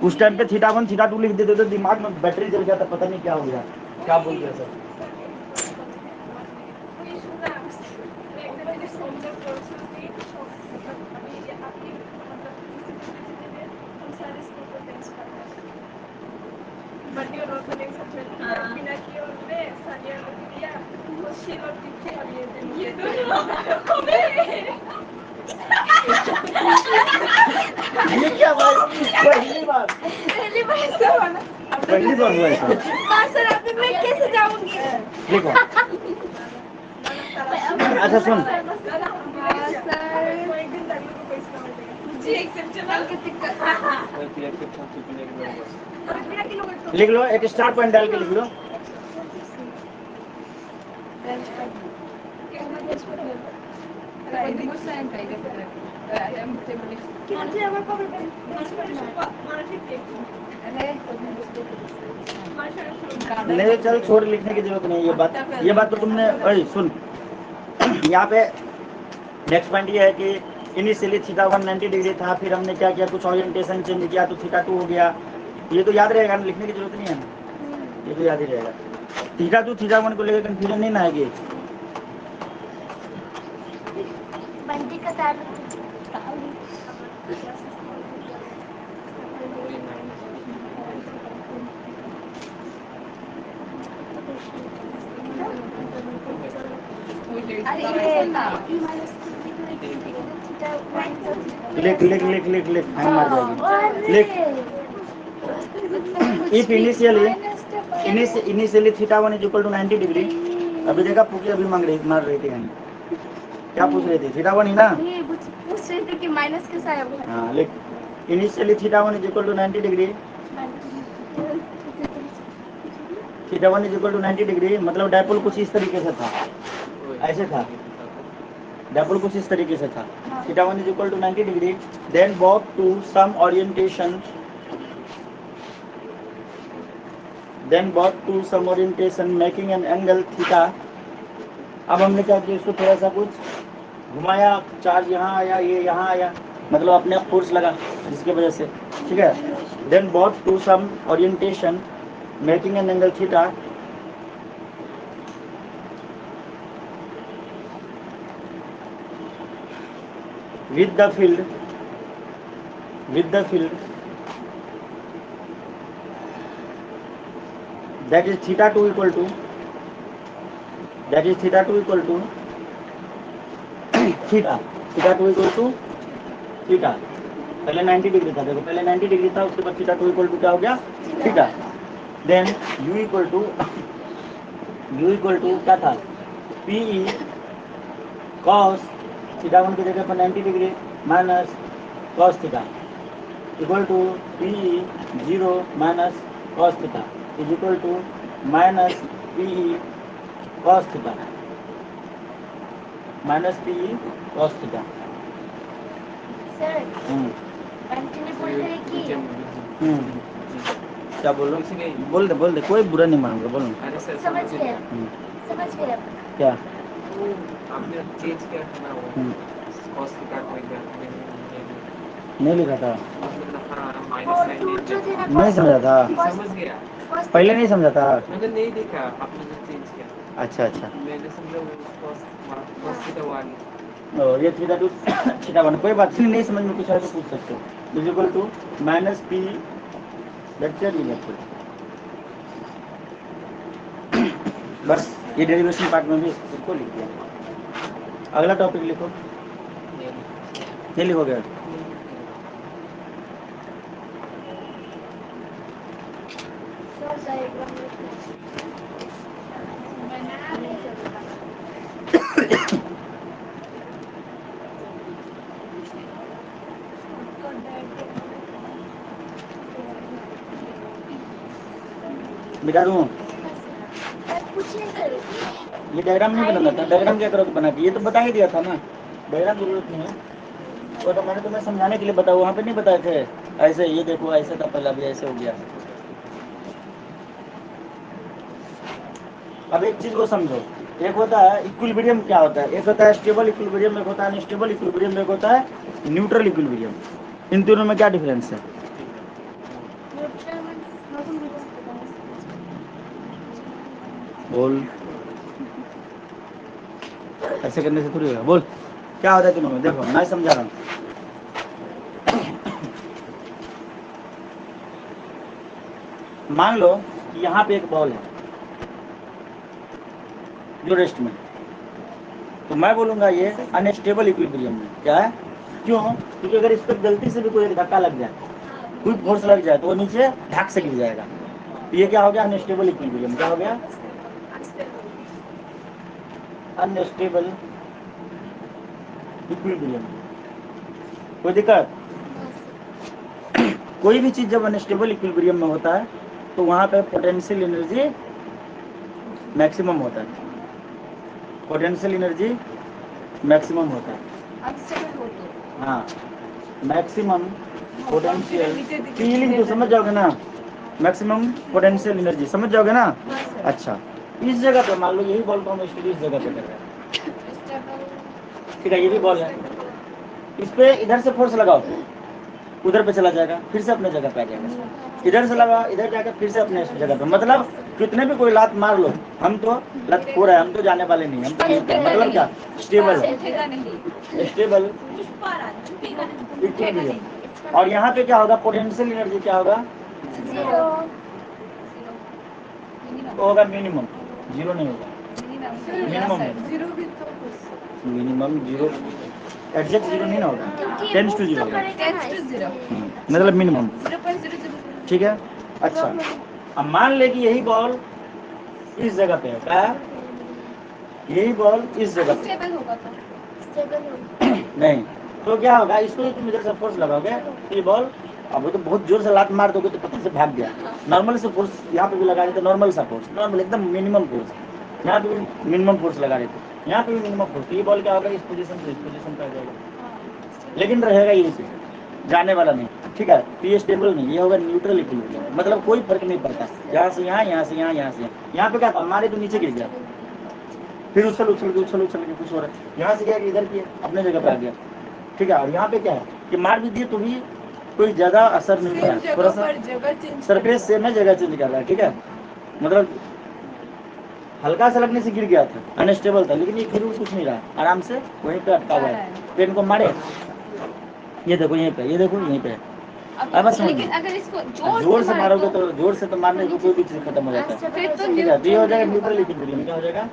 उस टाइम पे थीटा वन थीटा टू लिख देते तो दिमाग में बैटरी जल जाता, पता नहीं क्या हो गया, क्या बोल दिया सर। ये क्या भाई, पहली बार हुआ ऐसा, मैं कैसे जाऊंगी? देखो अच्छा सुन, लिख लो, एक स्टार पॉइंट डाल के लिख लो, नहीं चल छोड़, लिखने की जरूरत नहीं है, ये बात तो तुमने, अरे सुन, यहाँ पे नेक्स्ट पॉइंट ये है कि इनिशियली थीटा 190 डिग्री था, फिर हमने क्या किया, कुछ ओरिएंटेशन चेंज किया तो थीटा 2 हो गया, ये तो याद रहेगा ना, लिखने की जरूरत नहीं है ना, ये तो याद ही रहेगा। थीटा 2 थीटा 1 को लेकर कंफ्यूजन नहीं ना आएगी। बंटी का तार लिख लिख लिख लिख लिख, हैंग मार जाएगी, लिख। If initially theta 1 is equal to 90 degree, अभी देखा पूछी, अभी मार रही थी, क्या पूछ रही थी, थीटा 1 ही ना, पूछ रहे थे कि माइनस कैसा है। हाँ लिख, initially theta 1 is equal to 90 degree, theta 1 is equal to 90 degree, मतलब डायपोल कुछ इस तरीके से था, ऐसे था, डायपोल कुछ इस तरीके से था, theta 1 is equal to 90 degree, then walk to some orientation then brought to some orientation making an angle theta. अब हमने क्या किया, इसको थोड़ा सा कुछ घुमाया, चार्ज यहाँ आया, ये यहाँ आया, मतलब अपने आप फोर्स लगा जिसकी वजह से, ठीक है। Then brought to some orientation making an angle theta. with the field that is theta 2 equal to theta 2 equal to theta. पहले 90 डिग्री था, देखो पहले 90 डिग्री था, उसके बाद थीटा 2 इक्वल टू क्या हो गया, theta. Then u equal to क्या था, पी कॉस थीटा 1 की जगह पर 90 degree minus cos theta equal to P 0 minus cos theta is equal to minus P cos theta sir continue बोलते हैं कि क्या बोलो, बोल दे, कोई बुरा नहीं मानूंगा, बोलो। अरे सर समझ गया क्या वो आपने चेंज किया था ना, वो cos थीटा को इधर नहीं लिखा था, मतलब हाँ वो माइनस टू जो थे ना नहीं समझा था, समझ गया, पहले नहीं समझा था। मैंने नहीं देखा आपने जो चेंज किया, अच्छा मैंने समझा वो cos थीटा वाली। और ये थीटा 2 थीटा 1, कोई बात नहीं समझ में कुछ है तो पूछ सकते हो। Is equal to minus P बस ये डेरिवेशन पार्ट में भी इसको लिख दिया। अगला टॉपिक लिखो, नहीं लिखोगे, मिटा दूँ। पूछिए सर। ये डायग्राम नहीं बनाना था, डायग्राम क्या करोगे बना के, ये तो बता ही दिया था ना, डायग्राम जरूरत नहीं है, वो तो मैंने तुम्हें समझाने के लिए बताया, वहाँ पे नहीं बताए थे ऐसे, ये देखो ऐसे था पहला भी ऐसे हो गया। अब एक चीज को समझो, एक होता है इक्विलिब्रियम, क्या होता है, एक होता है स्टेबल इक्विलिब्रियम, एक होता है अनस्टेबल इक्विलिब्रियम, एक होता है न्यूट्रल इक्विलिब्रियम। इन दोनों में क्या डिफरेंस है, बोल, ऐसे करने से थोड़ी होगा, बोल क्या होता है तीनों में, देखो मैं समझा रहा हूँ। मान लो कि यहाँ पे एक बॉल है जो रेस्ट में, तो मैं बोलूंगा ये अनस्टेबल इक्विलिब्रियम में, क्या है, क्यों, क्योंकि अगर इस पर गलती से भी कोई धक्का लग जाए, कोई फोर्स लग जाए, तो वो नीचे ढाक से गिर जाएगा, तो ये क्या हो गया, अनस्टेबल इक्विलिब्रियम, क्या हो गया, अनस्टेबल इक्विलिब्रियम। कोई दिक्कत, कोई भी चीज जब अनस्टेबल इक्विलिब्रियम में होता है तो वहां पे पोटेंशियल एनर्जी मैक्सिमम होता है, पोटेंशियल एनर्जी मैक्सिमम होता है, हाँ मैक्सिमम पोटेंशियल फीलिंग तो समझ जाओगे ना, मैक्सिमम पोटेंशियल एनर्जी समझ जाओगे ना। अच्छा, इस जगह पे मान लो यही बॉल को हम स्टडी इस जगह पे कर रहे हैं, ठीक है, ये भी बॉल है, इस पे इधर से फोर्स लगाओ, उधर पे चला जाएगा, फिर से अपने जगह पे आ जाएगा, इधर से लगा, इधर जाकर फिर से अपने जगह पे, मतलब कितने भी कोई लात मार लो, हम तो लत हो रहा है, हम तो जाने वाले नहीं, हम तो मतलब क्या स्टेबल है, स्टेबल इक्विलिब्रियम। और यहाँ पे क्या होगा, पोटेंशियल एनर्जी क्या होगा, वो होगा मिनिमम, जीरो नहीं होगा, मिनिमम जीरो, एग्जैक्ट जीरो नहीं ना होगा, टेंस टू जीरो, मतलब मिनिमम, ठीक है। अच्छा, अब मान ले कि यही बॉल इस जगह पे है, क्या है, यही बॉल इस जगह पे नहीं, तो क्या होगा, इसको तुम इधर से फोर्स लगाओगे, ये बॉल, अब वो तो बहुत जोर से लात मार दोगे तो पता से भाग गया, नॉर्मल से फोर्स यहाँ पे भी लगा देते, नॉर्मल सा फोर्स, नॉर्मल एकदम मिनिमम फोर्स, यहाँ पे भी मिनिमम फोर्स लगा देते, यहाँ पे भी मिनिमम फोर्स, ये बॉल क्या होगा, इस पोजीशन से इस पोजीशन पे आ जाएगा, लेकिन रहेगा यही पे, जाने वाला नहीं, ठीक है, तो ये स्टेबल नहीं, ये होगा न्यूट्रल इक्विलिब्रियम, मतलब कोई फर्क नहीं पड़ता, यहाँ से यहाँ, यहाँ से यहाँ, यहाँ से यहाँ पे क्या था, हमारे तो नीचे गिर गया, फिर उछल उछल के कुछ हो रहा है, यहाँ से क्या इधर की अपने जगह पे आ गया, ठीक है। और यहाँ पे क्या है कि मार भी दिए तो भी कोई ज्यादा असर नहीं पड़ा, थोड़ा सा सरफेस सेम है, जगह चेंज कर रहा है, ठीक है। मतलब हल्का सा लगने से गिर गया था, अनस्टेबल था, लेकिन ये गिर कुछ नहीं रहा, आराम से वहीं पे अटका हुआ है। पेन को मारे, ये देखो यहीं पे, ये देखो यहीं पे, अब बस लेकिन अगर इसको जोर से मारोगे तो जोर से तो मारने को कोई भी चीज खत्म हो जाता है, फिर तो ठीक है। तो ये हो जाएगा न्यूट्रल इक्विलिब्रियम, क्या हो जाएगा,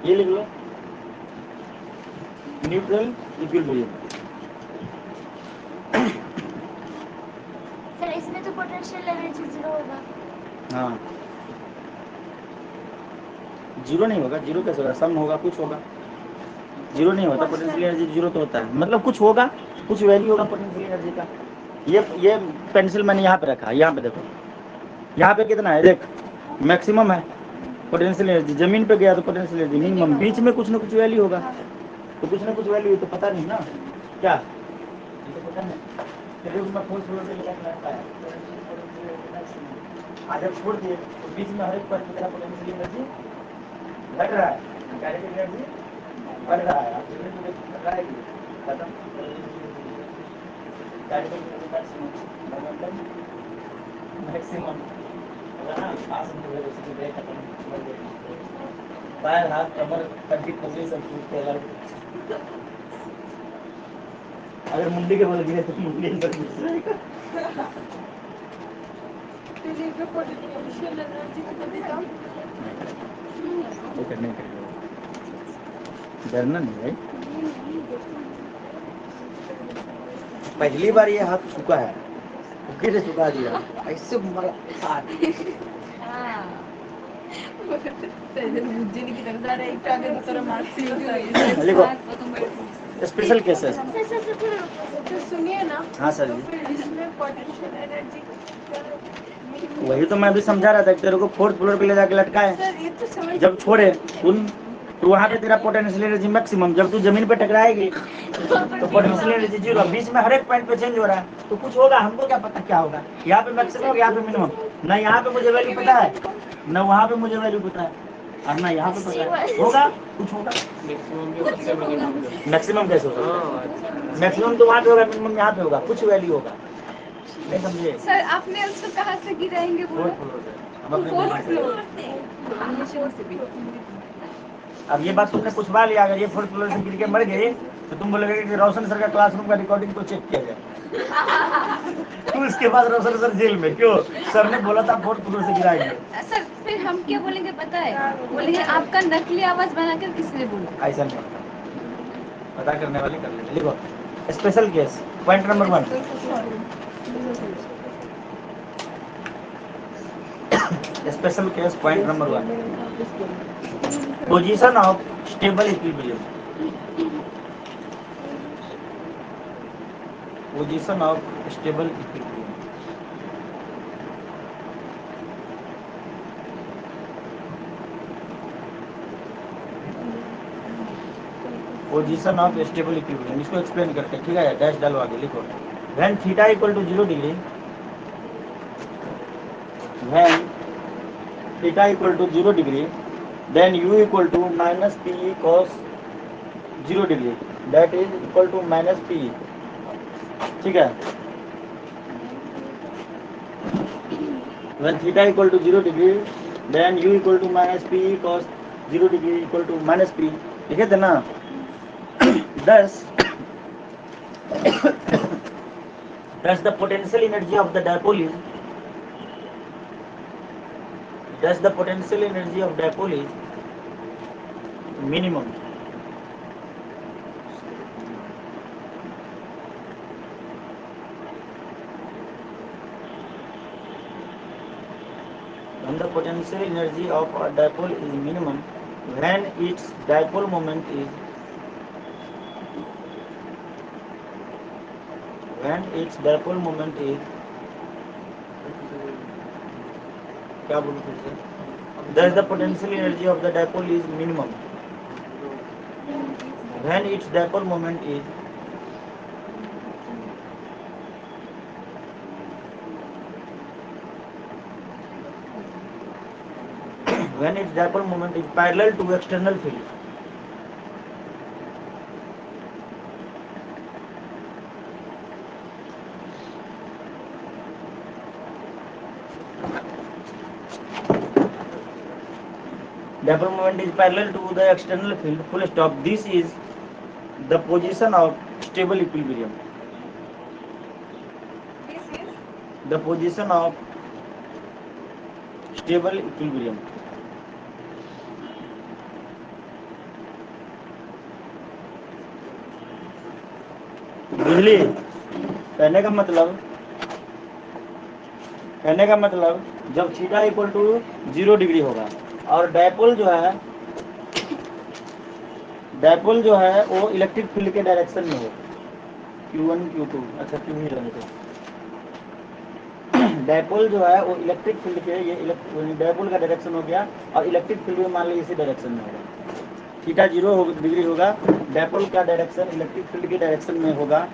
ये लिख लो, न्यूट्रल इक्विलिब्रियम। सर इसमें तो पोटेंशियल एनर्जी जीरो होगा। हाँ, जीरो नहीं होगा, जीरो कैसे होगा, सम होगा, कुछ होगा, जीरो नहीं होता, पोटेंशियल एनर्जी जीरो तो होता है, मतलब कुछ होगा, कुछ वैल्यू होगा पोटेंशियल एनर्जी का। ये पेंसिल मैंने यहाँ पे रखा, यहाँ पे देखो, यहाँ पे कितना है, देख मैक्सिमम है पोटेंशियल एनर्जी, जमीन पे गया तो पोटेंशियल एनर्जी मिनिमम, बीच में कुछ ना कुछ वैल्यू होगा, तो कुछ ना कुछ वैल्यू तो पता नहीं ना क्या, ये तो पता नहीं, चलिए उसमें फोर्स फ्लो से लेकर लगता है, आज जब छोड़ दिए तो बीच में हर एक पॉइंट पे पोटेंशियल एनर्जी घट रहा है, काइनेटिक एनर्जी बढ़ रहा है, आप जमीन पे घट रहा है कि खत्म, काइनेटिक एनर्जी मैक्सिमम पैर हाथ कमर हड्डी खुजली सब टूटते हैं, अगर मुंडी के बोल गिरे तो मुंडी अंदर घुस जाएगा। वो करने के लिए डरना नहीं भाई, पहली बार ये हाथ छुका है, फिर चुका दिया ऐसे देखो स्पेशल केस है। तो सुनिए ना, हाँ सर जी, फिर इसमें पोटेंशियल एनर्जी वही तो मैं भी समझा रहा था कि तेरे को फोर्थ फ्लोर पे ले जाके लटकाए, सर ये तो समझ जब छोड़े उन तो वहाँ पे तेरा पोटेंशियल एनर्जी मैक्सिमम, जब तू जमीन पे टकराएगी तो पोटेंशियल एनर्जी जीरो, बीच में हर एक पॉइंट पे चेंज हो रहा है, तो कुछ होगा, हमको क्या पता क्या होगा, यहाँ पे मैक्सिमम होगा, यहाँ पे मिनिमम, ना यहाँ पे मुझे वैल्यू पता है, ना वहाँ पे मुझे वैल्यू पता है, और ना यहाँ पे पता है, होगा कुछ होगा, मैक्सिमम भी होता है, मिनिमम भी होता मैक्सिमम कैसे होगा, है। हाँ, अच्छा। मैक्सिमम तो वहाँ पे होगा, मिनिमम यहाँ पे होगा, कुछ वैल्यू होगा, नहीं समझे। सर आपने उसको कहाँ से गिराएंगे बोलो? फोर्थ फ्लोर से हम अपने फोर्थ बिल्डिंग फ्लोर से। से भी। अब ये बात तुमने पूछवा लिया, अगर ये फोर्थ फ्लोर से गिर के मर गई तो तुम बोलोगे कि रोशन सर का क्लासरूम का रिकॉर्डिंग को चेक किया जाए। तो उसके बाद रोशन सर जेल में, क्यों, सर ने बोला था फोर्थ फ्लोर से गिराएंगे। सर फिर हम क्या बोलेंगे पता है, बोलेंगे आपका नकली आवाज बनाकर किसने बोला? ऐसा नहीं, पता करने वाले कर लेंगे। लिखो special case point number 1, special case point number 1, position of stable equilibrium, position of stable equilibrium, position of stable equilibrium, इसको एक्सप्लेन करते हैं, ठीक है, डैश डालो आगे, लिखो when theta equal to 0 degree, when theta equal to 0 degree, then u equal to minus p cos 0 degree, that is equal to minus p, ठीक है। when theta equal to 0 degree, then u equal to minus p cos 0 degree equal to minus p, लिखे थे ना। thus the potential energy of the dipole is, thus the potential energy of dipole is minimum, when the potential energy of a dipole is minimum, when its dipole moment is, when its dipole moment is, क्या बोलूं फिर से, thus the potential energy of the dipole is minimum, when its dipole moment is, when it's dipole moment is parallel to external field. Dipole moment is parallel to the external field. Full stop. This is the position of stable equilibrium. The position of stable equilibrium. बुझली? कहने का मतलब जब theta equal to 0 degree होगा और dipole जो है वो इलेक्ट्रिक फील्ड के डायरेक्शन में हो, Q1 Q2, अच्छा Q ही रहने दो। डायपोल जो है वो इलेक्ट्रिक फील्ड के, ये डायपोल का डायरेक्शन हो गया और इलेक्ट्रिक फील्ड में मान लीजिए इसी डायरेक्शन में होगा। थीटा 0 डिग्री होगा, डायपोल का डायरेक्शन इलेक्ट्रिक फील्ड के डायरेक्शन में होगा,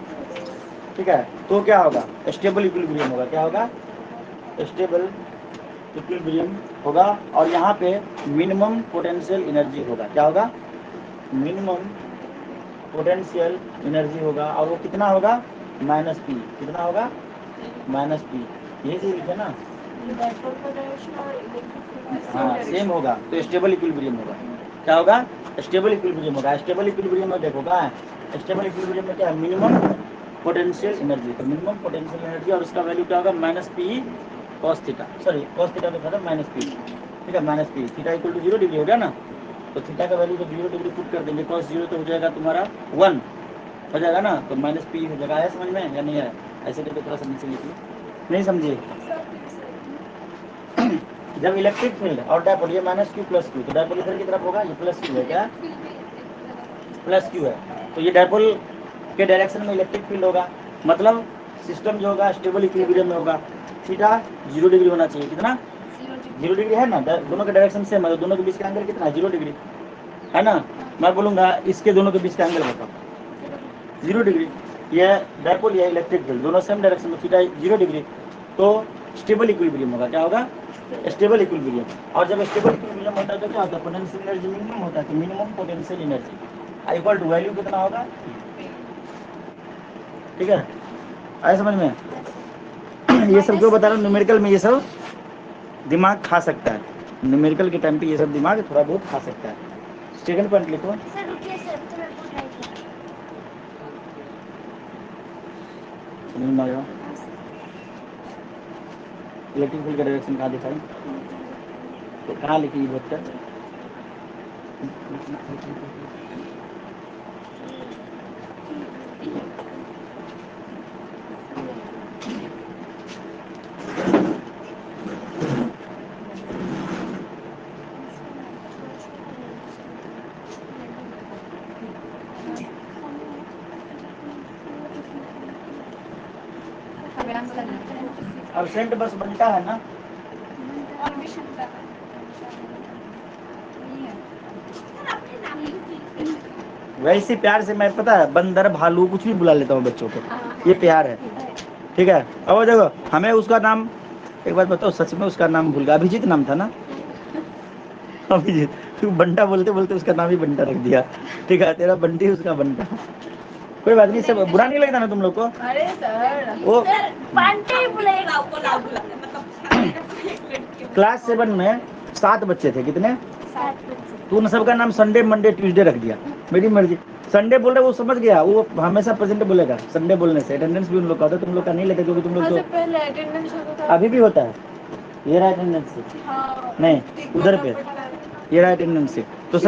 ठीक है। तो क्या होगा? स्टेबल इक्विलिब्रियम होगा। क्या होगा? स्टेबल इक्विलिब्रियम होगा। और यहाँ पे मिनिमम पोटेंशियल एनर्जी होगा। क्या होगा? मिनिमम पोटेंशियल एनर्जी होगा। और वो कितना होगा? -P। कितना होगा? -P। यही चीज लिखे ना, हाँ सेम होगा तो स्टेबल इक्विलिब्रियम होगा। क्या होगा? स्टेबल इक्विलिब्रियम होगा। स्टेबल इक्विलिब्रियम में देखो क्या है, स्टेबल इक्विलिब्रियम में क्या है? Minimum potential energy. तो मिनिमम पोटेंशियल एनर्जी और उसका वैल्यू क्या होगा? -P cos theta, sorry cos theta तो खत्म, -P, ठीक है, -P। Theta equal to 0 degree हो गया ना, तो थीटा का वैल्यू जब 0 डिग्री पुट कर देंगे, cos 0 तो हो जाएगा तुम्हारा 1 हो जाएगा ना, तो -P हो जाएगा। है समझ में या नहीं है? ऐसे करके थोड़ा सा नीचे लिखिए, नहीं समझिए। जब इलेक्ट्रिक फील्ड और डायपोल, ये -Q + Q, तो डायपोल इधर की तरफ होगा, ये +Q है। क्या? +Q है। तो ये डायपोल के डायरेक्शन में इलेक्ट्रिक फील्ड होगा, मतलब सिस्टम जो होगा स्टेबल इक्विलिब्रियम में होगा। थीटा 0 डिग्री होना चाहिए। कितना? 0 डिग्री है ना, दोनों के डायरेक्शन सेम है, दोनों के बीच का एंगल कितना है? 0 डिग्री है ना। मैं बोलूंगा इसके दोनों के बीच का एंगल बताओ, 0 डिग्री। ये डायपोल, ये इलेक्ट्रिक फील्ड, दोनों सेम डायरेक्शन में, थीटा 0 डिग्री, तो स्टेबल इक्विलिब्रियम होगा। क्या होगा? Stable equilibrium. और जब स्टेबल इक्विलिब्रियम होता है तो क्या होता है? पोटेंशियल एनर्जी मिनिमम होता है, तो minimum potential energy equal to value कितना होगा? ठीक है, आए समझ में? ये सब क्यों बता रहा हूँ? न्यूमेरिकल में ये सब दिमाग खा सकता है, न्यूमेरिकल के टाइम पे ये सब दिमाग थोड़ा बहुत खा सकता है। सेकंड पॉइंट लिखो। सर रुकिए सर, तो मेरे को टाइप करना समझ में आएगा? इलेक्ट्रिक फील्ड का डायरेक्शन कहाँ दिखाई, तो कहाँ लिखी वेक्टर? अब्सेंट बस बनता है ना, वैसे प्यार से मैं, पता है, बंदर भालू कुछ भी बुला लेता हूँ बच्चों को, ये प्यार है, ठीक है। अब देखो, हमें उसका नाम एक बात बताओ, सच में उसका नाम भूल गया, अभिजीत नाम था ना, अभिजीत, तू बंटा बोलते बोलते उसका नाम ही बंटा रख दिया, ठीक है, तेरा बंटी उसका बंटा। कोई बात नहीं, सब बुरा नहीं लगता ना तुम लोग को? अरे सर, वो बंटे ही बुलाएगा। क्लास 7 में 7 बच्चे थे, कितने? 7 बच्चे। तूने सबका नाम संडे मंडे ट्यूसडे रख दिया, मेरी मर्जी। संडे बोल रहे वो समझ गया, वो हमेशा प्रेजेंट बोलेगा। संडे बोलने से अटेंडेंस भी उन लोग का होता है, तुम लोग का नहीं लेते क्योंकि तुम लोग तो पहले अटेंडेंस होता था। अभी भी होता है। ये रहा अटेंडेंस से, नहीं उधर पे ये रहा अटेंडेंस से, तो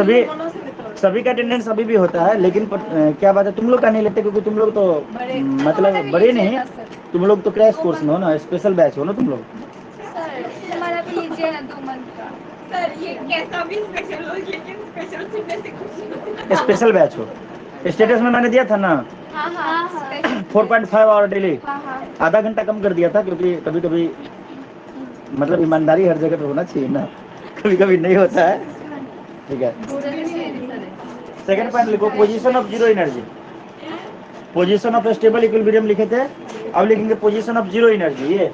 सभी का अटेंडेंस अभी भी होता है, लेकिन क्या बात है, तुम लोग का नहीं लेते क्योंकि तुम लोग तो मतलब बड़े नहीं, तुम लोग तो क्रैश कोर्स में हो ना, स्पेशल बैच हो ना तुम लोग। सर हमारा भी लीजिए ना 2 मंथ का। सर ये कैसा भी स्पेशल हो, लेकिन स्पेशल सुनने से खुश स्पेशल बैच हो। स्टेटस में मैंने दिया था ना, हाँ 4.5 आवर डेली, हाँ आधा घंटा कम कर दिया था, क्योंकि कभी कभी मतलब ईमानदारी हर जगह पे होना चाहिए ना, कभी कभी नहीं होता है, ठीक है। सेकंड पॉइंट लिखो, position of zero energy. Position of stable equilibrium लिखे थे, अब लिखेंगे पोजीशन ऑफ जीरो एनर्जी। ये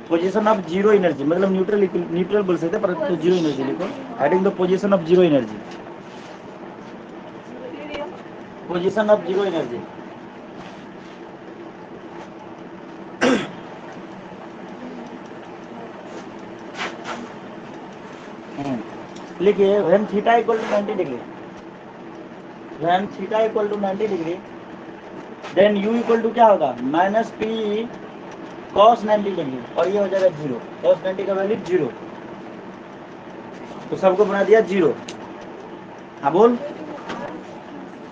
पोजीशन ऑफ जीरो एनर्जी, मतलब न्यूट्रल बोल सकते पर तो जीरो एनर्जी लिखो। Heading the position of zero energy, position of zero energy. लिखिए when theta equal to 90 degree, when theta equal to 90 degree, then U equal to क्या होगा, minus P cos 90 degree, और ये हो जाएगा जीरो। कॉस 90 का value zero, तो सबको बना दिया जीरो। हाँ बोल,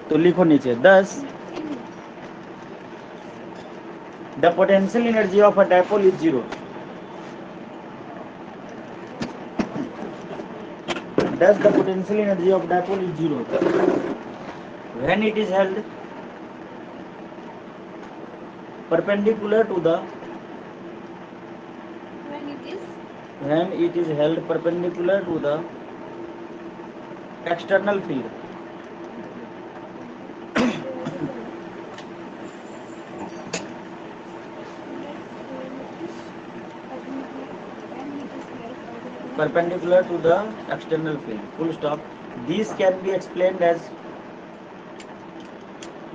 तो लिखो नीचे 10 the potential energy of a dipole is zero. 10 the potential energy of dipole is zero when it is held perpendicular to the, when it is held perpendicular to the external field, perpendicular to the external field, full stop. These can be explained as,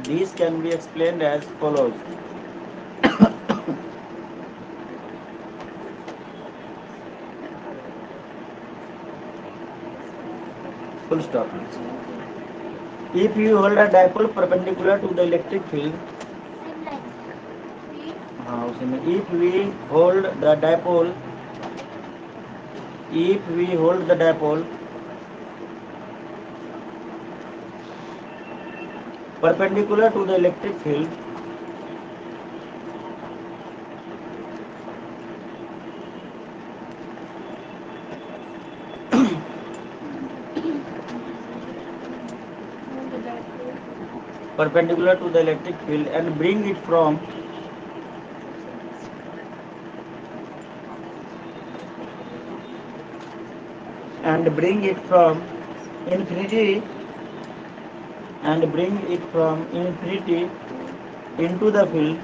these can be explained as follows. Full stop. If you hold a dipole perpendicular to the electric field, हाँ उसी में, if we hold the dipole, if we hold the dipole perpendicular to the electric field, perpendicular to the electric field and bring it from, and bring it from infinity, and bring it from infinity into the field,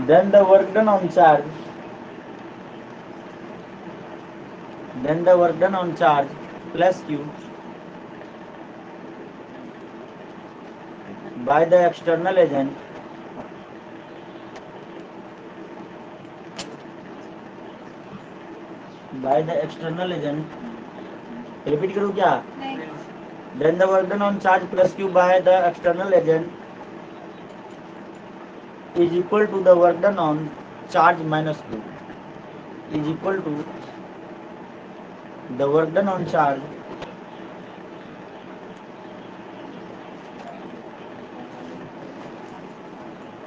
then the work done on charge, then the work done on charge plus q by the external agent by the external agent, repeat करूँ क्या, then the work done on charge plus q by the external agent is equal to the work done on charge minus q, is equal to the work done on charge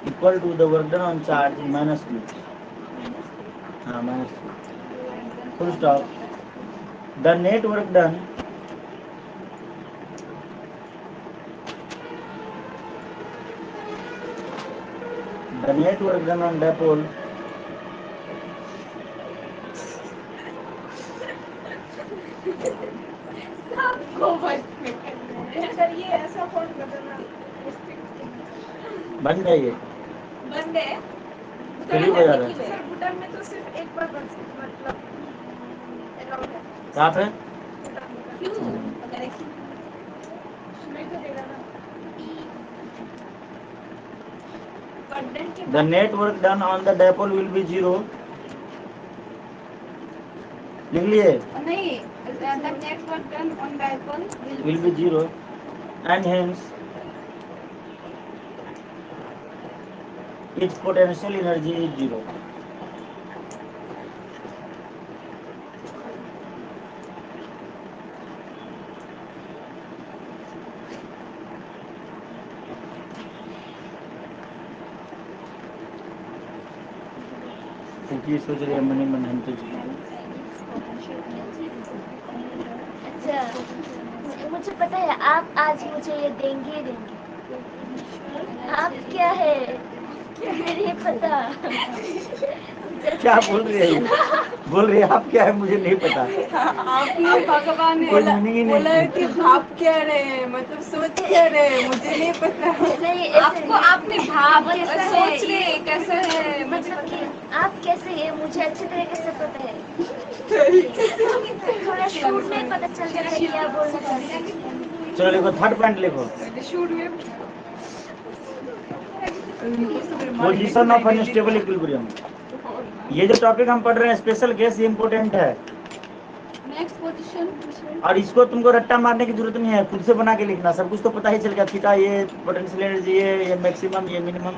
equal to the work done on charge minus q, हाँ minus q, full stop. The net work done, the net work done on dipole sir ये ऐसा phone बदलना बन जाइए, बंद है फिर भी बजा रहा है। सर भूटान में तो सिर्फ एक बार बन सकता, मतलब अलाउड है। कहाँ पे, क्यों सुनाई तो देगा ना। the net work done on the dipole will be zero, लिख लिए, नहीं, the net work done on dipole will be zero and hence its potential energy is zero. क्योंकि सोच रहे मनी मन हम तो अच्छा, मुझे पता है आप आज मुझे ये देंगे ही देंगे। आप क्या है मुझे नहीं पता। क्या बोल रही है ये? बोल रही है आप क्या है मुझे नहीं पता। आपने भगवान ने कोई मीनिंग ही बोला नहीं। कि भाप क्या रहे हैं, मतलब सोच क्या रहे हैं, मुझे नहीं पता। नहीं, ऐसे आपको नहीं। आपने भाप कैसा है, सोच रहे हैं, कैसा है, मतलब कि आप कैसे हैं मुझे अच्छी तरीके से पता है। थोड़ा शूट में पता चल जाता है क्या बोलना चाहते हैं। चलो लिखो थर्ड पॉइंट लिखो, शूट में पोजीशन ऑफ अनस्टेबल इक्विलिब्रियम। ये जो टॉपिक हम पढ़ रहे हैं स्पेशल केस, ये इंपॉर्टेंट है नेक्स्ट पोजीशन। और इसको तुमको रट्टा मारने की जरूरत नहीं है, खुद से बना के लिखना, सब कुछ तो पता ही चल गया। थीटा ये पोटेंशियल एनर्जी, ये मैक्सिमम, ये मिनिमम,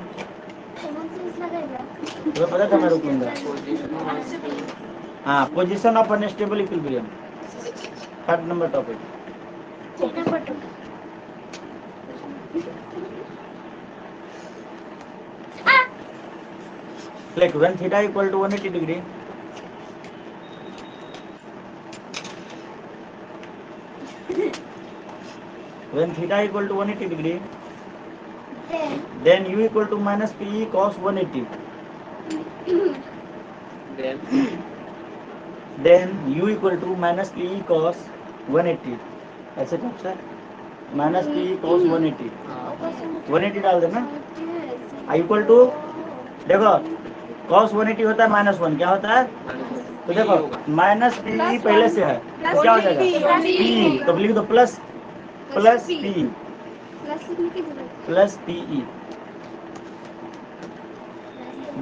तुम्हें पता था मैं रुकूंगा। हाँ, position of unstable equilibrium, third number topic. Like when theta equal to 180 degree, when theta equal to 180 degree, then u equal to minus pe cos 180. Then u equal to minus pe cos 180. ऐसे कब से minus P cos 180, 180 डाल देना। Equal to, देखो cos 180 होता है -1, क्या होता है? तो देखो माइनस पी पहले से है तो क्या हो जाएगा पी, तो लिख दो प्लस पी प्लस पीई।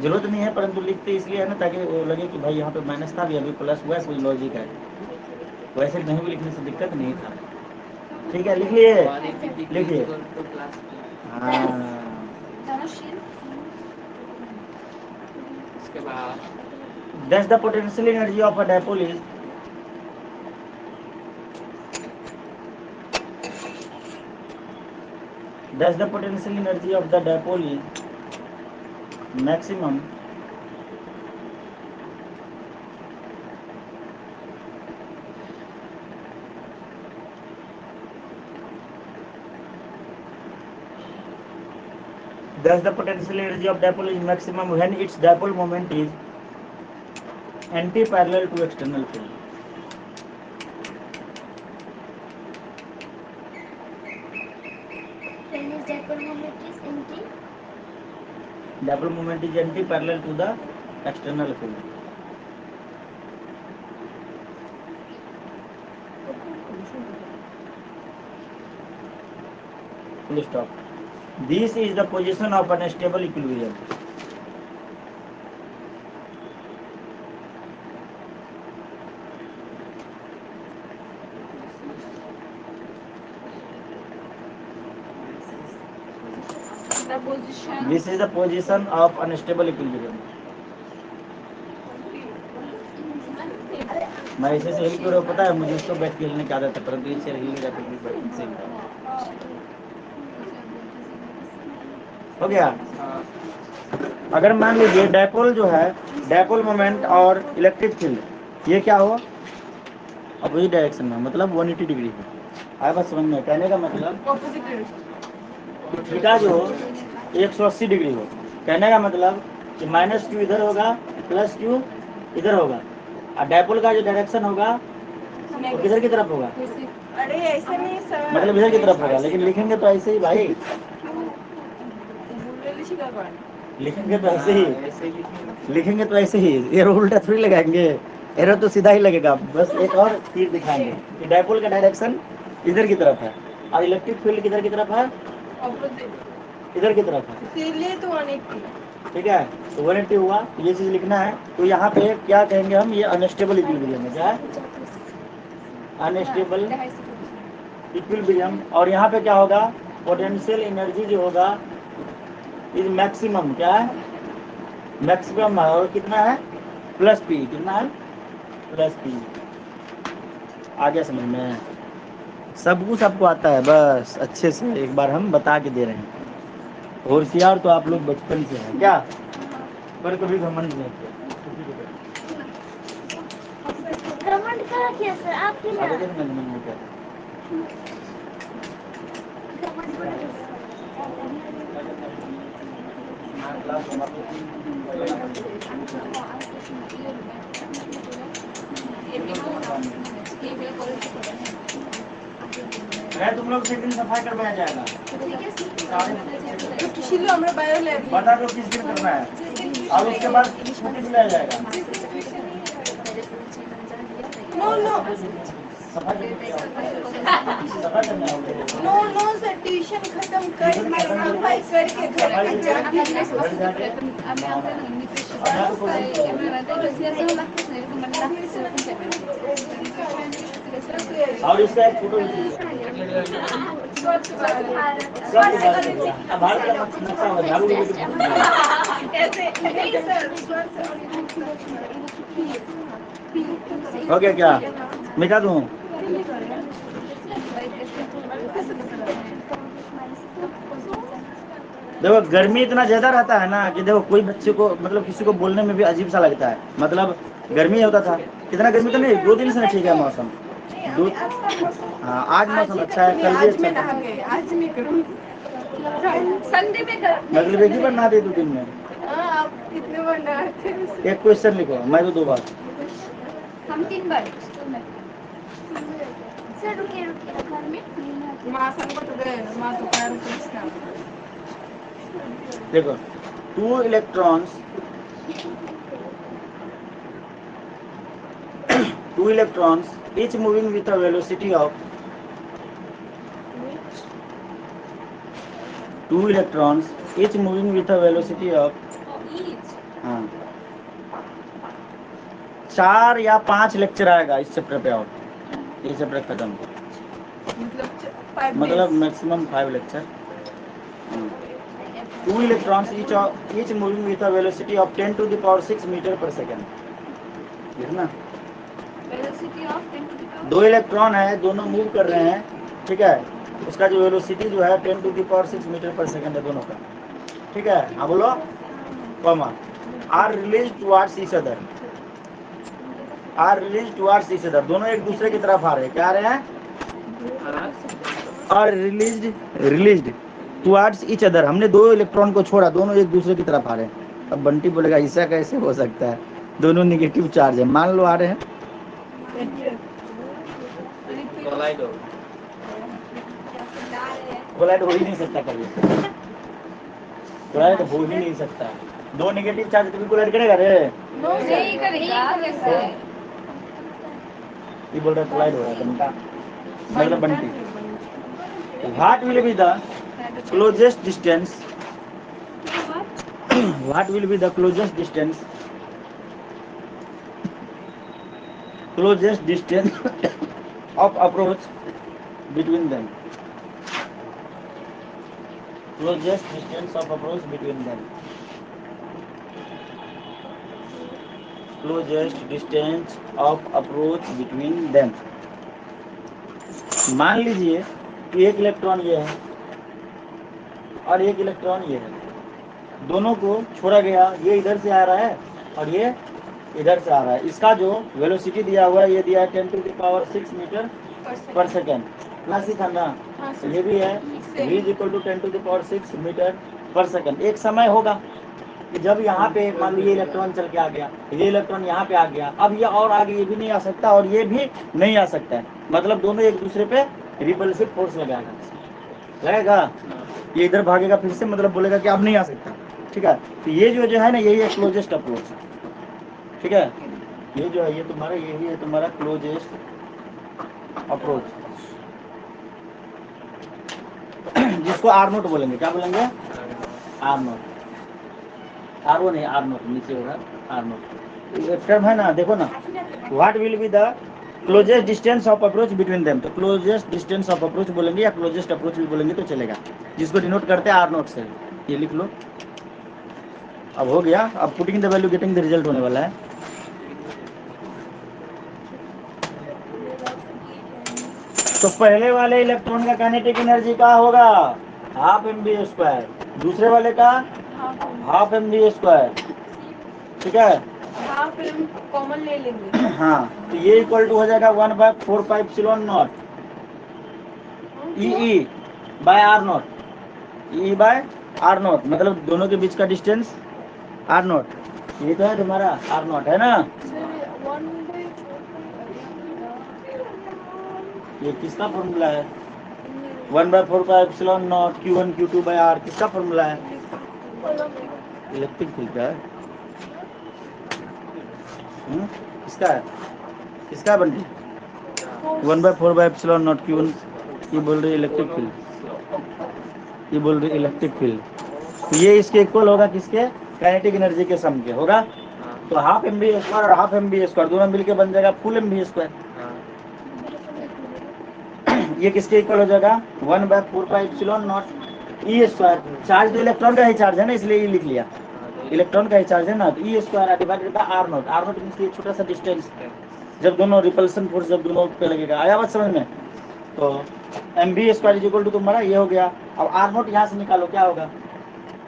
जरूरत नहीं है परंतु लिखते इसलिए है ना ताकि वो लगे कि भाई यहाँ पे माइनस था भी अभी प्लस हुआ है, कोई लॉजिक है। वैसे नहीं भी लिखने से दिक्कत नहीं था। ठीक है, लिख लिए, लिखिए। हाँ, इसके बाद Thus the potential energy of a dipole is thus the potential energy of the dipole is maximum thus the potential energy of dipole is maximum when its dipole moment is anti-parallel to external field. When his dipole moment is empty. Dipole moment is anti-parallel to the external field. Full stop. This is the position of unstable equilibrium. The position. This is the position of unstable equilibrium. मैं ऐसे से हिल क्यों रहा हूं पता है? मुझे उसको बैठ के हिलने की आदत है, परंतु इससे हिल नहीं रहा फिर भी बैठ से हिलता हूं। हो गया। अगर मान लीजिए डायपोल जो है, डायपोल मोमेंट और इलेक्ट्रिक फील्ड ये क्या हो अपोजिट डायरेक्शन में, मतलब 180 डिग्री हो। आया बात समझ में? कहने का मतलब थीटा जो हो 180 डिग्री हो। कहने का मतलब कि माइनस क्यू इधर होगा, प्लस क्यू इधर होगा, और डायपोल का जो डायरेक्शन होगा वो किधर की तरफ होगा? अरे ऐसे नहीं सर, मतलब इधर की तरफ होगा, लेकिन लिखेंगे तो ऐसे ही भाई, लिखेंगे तो ऐसे ही, लिखेंगे तो ऐसे ही, एरो उल्टा थोड़ी लगाएंगे, एरो तो सीधा ही लगेगा। बस एक और तीर दिखाएंगे कि डायपोल का डायरेक्शन इधर की तरफ है और इलेक्ट्रिक फील्ड किधर की तरफ है? इधर की तरफ है। इसीलिए तो 180। ठीक है, तो 180 हुआ, ये चीज लिखना है। तो यहाँ पे क्या कहेंगे हम? ये अनस्टेबल इक्विलिब्रियम है। क्या है? Unstable equilibrium. और यहाँ पे क्या होगा? पोटेंशियल एनर्जी जो होगा इज मैक्सिमम। क्या है? मैक्सिमम है। और कितना है? Plus P. कितना है? Plus P. आ गया समझ में? सब कुछ आपको आता है, बस अच्छे से एक बार हम बता के दे रहे हैं। होशियार तो आप लोग बचपन से हैं क्या? पर कभी घमंड नहीं किया। घमंड करा किया सर आपके लिए? आगे दिन में घमंड नहीं किया। तुम लोग से दिन सफाई करवाया जाएगा। बता दो किस दिन करना है और उसके बाद छुट्टी दिलाया जाएगा। सफाई नो सर, ट्यूशन खत्म कर सफाई करके घर जाके और इसका एक फोटो भारत का नक्शा होगा, झाड़ू ओके क्या मिटा दूँ? देखो गर्मी इतना ज्यादा रहता है ना कि देखो कोई बच्चे को मतलब किसी को बोलने में भी अजीब सा लगता है। मतलब गर्मी होता था, इतना गर्मी तो नहीं, 2 दिन से ठीक है मौसम। हाँ आज मौसम अच्छा है, कल भी अच्छा था। मतलब एक ही बार नहा दे 2 दिन में। कितने बार नहाते हैं? एक क्वेश्चन लिखो, मैं तो 2 बार। हम 3 बार। सर रुकिए घर में देखो 2 electrons 2 electrons each moving with a velocity of 2 electrons each moving with a velocity of हाँ 4 या 5 लेक्चर आएगा इस चैप्टर पे और ये चैप्टर खत्म। मतलब maximum 5 lecture. 2 electrons each moving with a velocity of 10 to the power 6 metre per second. देखना 2 इलेक्ट्रॉन है, दोनों मूव कर रहे हैं, ठीक है। उसका जो वेलोसिटी जो है 10 to the power 6 metre per second है दोनों का, ठीक है। हाँ बोलो। Comma are release towards each other, are release towards each other, दोनों एक दूसरे की तरफ आ रहे हैं। क्या आ रहे हैं? Are released towards each other. हमने 2 इलेक्ट्रॉन को छोड़ा, दोनों एक दूसरे की तरफ आ रहे हैं। अब बंटी बोलेगा ऐसा कैसे हो सकता है, दोनों नेगेटिव चार्ज है। मान लो आ रहे हैं, कोलाइड हो ही नहीं सकता कभी, कोलाइड हो ही नहीं सकता। 2 नेगेटिव चार्ज कभी कोलाइड करेगा रे? नहीं करेगा। ये बोल रहा कोलाइड हो रहा है बंटा, मतलब Bunty. What will be the closest distance, what will be the closest distance of approach between them, closest distance of approach between them, closest distance of approach between them। मान लीजिए कि एक इलेक्ट्रॉन ये है और एक इलेक्ट्रॉन ये है, दोनों को छोड़ा गया, ये इधर से आ रहा है और ये इधर से आ रहा है। इसका जो वेलोसिटी दिया हुआ है ये दिया है 10 to the power 6 metre per second, plus ही था ना, ये भी है v is equal to 10 to the power 6 metre per second. एक समय होगा कि जब यहाँ पे मान लीजिए इलेक्ट्रॉन चल के आ गया, ये इलेक्ट्रॉन यहाँ पे आ गया, अब ये और आगे ये भी नहीं आ सकता और ये भी नहीं आ सकता है, मतलब दोनों एक दूसरे पे रिपल्सिव फोर्स लगेगा। ये इधर भागेगा फिर से, मतलब बोलेगा कि अब नहीं आ सकता, ठीक है। तो ये जो है ना, यही है क्लोजेस्ट अप्रोच, ठीक है। ये जो है ये तुम्हारा, यही है तुम्हारा क्लोजेस्ट अप्रोच, जिसको आर नोट बोलेंगे। क्या बोलेंगे? आर नोट, आर वो नहीं, आर नोट नीचे होगा, आर नोट टर्म है ना। देखो ना, what will be the closest distance of approach between them, तो क्लोजेस्ट डिस्टेंस ऑफ अप्रोच बोलेंगे या क्लोजेस्ट अप्रोच भी बोलेंगे तो चलेगा, जिसको डिनोट करते हैं आर नोट से। ये लिख लो। अब हो गया, अब putting the value getting the result होने वाला है। तो पहले वाले इलेक्ट्रॉन का काइनेटिक एनर्जी क्या होगा? Half mv²। दूसरे वाले का हाफ mv², ठीक है। कॉमन ले लेंगे। हाँ, तो ये इक्वल टू हो जाएगा 1/4πε0 e by r naught, e by r naught, मतलब दोनों के बीच का डिस्टेंस आर नॉट, ये तो है तुम्हारा आर नॉट, है ना? ये किसका फॉर्मूला है? 1/4 naught Q1 Q2 by R, किसका फॉर्मूला है? इलेक्ट्रिक फील्ड का है। किसका है? किसका बंटी? 1/4 नॉट Q1, ये बोल रही इलेक्ट्रिक फील्ड, ये बोल रही इलेक्ट्रिक फील्ड। तो ये इसके इक्वल होगा किसके? काइनेटिक एनर्जी के सम के होगा। तो हाफ एम बी स्क्वायर और हाफ एम बी स्क्वायर दोनों मिलकर बन जाएगा फुल एम बी स्क्वायर। ये किसके इक्वल हो जाएगा? 1/4 नॉट ई स्क्वायर। चार्ज तो इलेक्ट्रॉन का ही चार्ज है ना, इसलिए ये लिख लिया, इलेक्ट्रॉन का ही चार्ज है ना, तो e square divided by r naught. R naught means ये छोटा सा डिस्टेंस, जब दोनों रिपल्सन फोर्स जब दोनों पे लगेगा। आया बात समझ में? तो M B square is equal to तुम्हारा ये हो गया। अब आर नॉट यहाँ से निकालो, क्या होगा?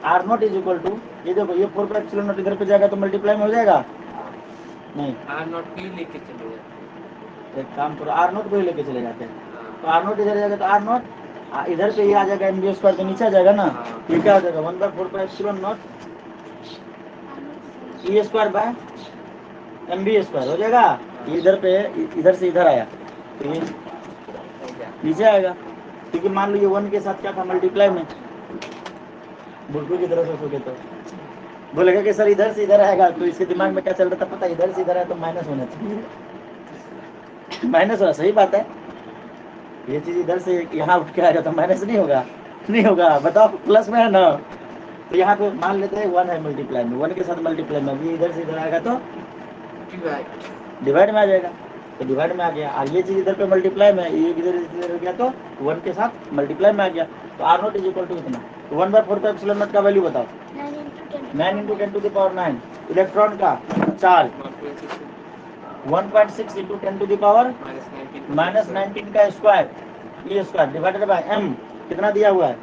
R naught is equal to, ये देखो ये 4/ε0 इधर पे जाएगा तो मल्टीप्लाई में हो जाएगा नहीं? आर नॉट भी लेके चले जाते एक काम करो, आर नॉट को ही लेके चले जाते हैं। तो आर नोट इधर जाएगा तो आर नॉट इधर पे ये आ जाएगा, एम बी स्क्वायर तो नीचे आ जाएगा ना, ये क्या हो जाएगा? 1/4 e square by m B square हो जाएगा। ये इधर पे इधर से इधर आया तो ये नीचे आएगा, क्योंकि मान लो ये 1 के साथ क्या था? मल्टीप्लाई में। बुलटू की तरफ से सोचे तो बोलेगा कि सर इधर से इधर आएगा, तो इसके दिमाग में क्या चल रहा था पता है? इधर से इधर आया तो माइनस होना चाहिए, माइनस होना सही बात है। ये चीज इधर से यहाँ उठ के आएगा तो माइनस नहीं होगा? नहीं होगा, बताओ प्लस में है ना। तो यहाँ पे मान लेते हैं 1 है मल्टीप्लाई में, 1 के साथ मल्टीप्लाई में, अभी इधर से इधर आएगा तो डिवाइड में आ जाएगा, तो डिवाइड में आ गया। और ये चीज इधर पे मल्टीप्लाई में, ये इधर इधर हो गया तो 1 के साथ मल्टीप्लाई में आ गया। तो R naught is equal to कितना? 1/4 का वैल्यू बताओ। 9 × 10⁹ इलेक्ट्रॉन का चार्ज 1.6 × 10⁻⁻19 का स्क्वायर, ये स्क्वायर डिवाइडेड बाय m, कितना दिया हुआ है?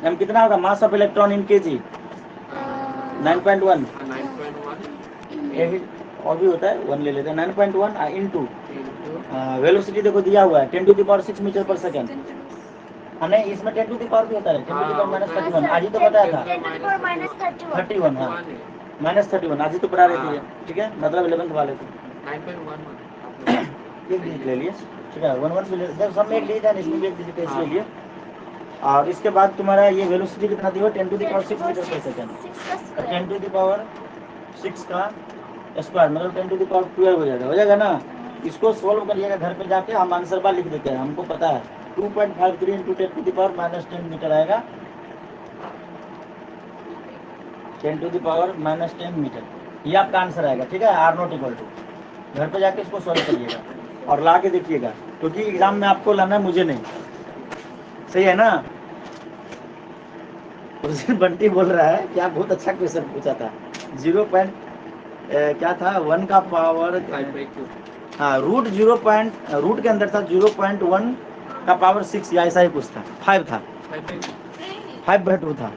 m कितना होगा? Mass of electron in KG 9.1, और भी होता है 1 ले लेते हैं, 9.1 इंटू वेलोसिटी देखो दिया हुआ है 10⁶ मीटर पर सेकेंड। नहीं, इसमें 10 टू द पावर भी होता है, 10⁻31। आज ही तो बताया था -31, हाँ -31 आज ही तो पढ़ा रहे थे, ठीक है, मतलब 11th वाले थे। 9.11 एक डिजिट ले लिए, ठीक है, 1 से जब सब में एक डिजिट है, इसमें भी एक डिजिट है, इसलिए लिए। और इसके बाद तुम्हारा ये वेलोसिटी कितना दी हुआ? 10⁶ मीटर पर सेकेंड, 10⁶ का स्क्वायर मतलब 10⁻12 हो जाएगा ना। इसको सोल्व करिएगा घर पे जाके, हम आंसर बार लिख देते हैं, हमको पता है 2.53 × 10⁻10 मीटर आएगा, 10⁻10 मीटर, ये आपका आंसर आएगा, ठीक है। आर नॉट इक्वल टू, घर पे जाके इसको सॉल्व करिएगा और ला के देखिएगा, क्योंकि एग्जाम में आपको लाना है, मुझे नहीं, सही है ना। उस दिन बंटी बोल रहा है कि आप बहुत अच्छा क्वेश्चन पूछा था, 0. क्या था 1 का पावर, हाँ रूट के अंदर था 0.1 का पावर 6 या ऐसा ही कुछ था, 5 था, 5/2 था,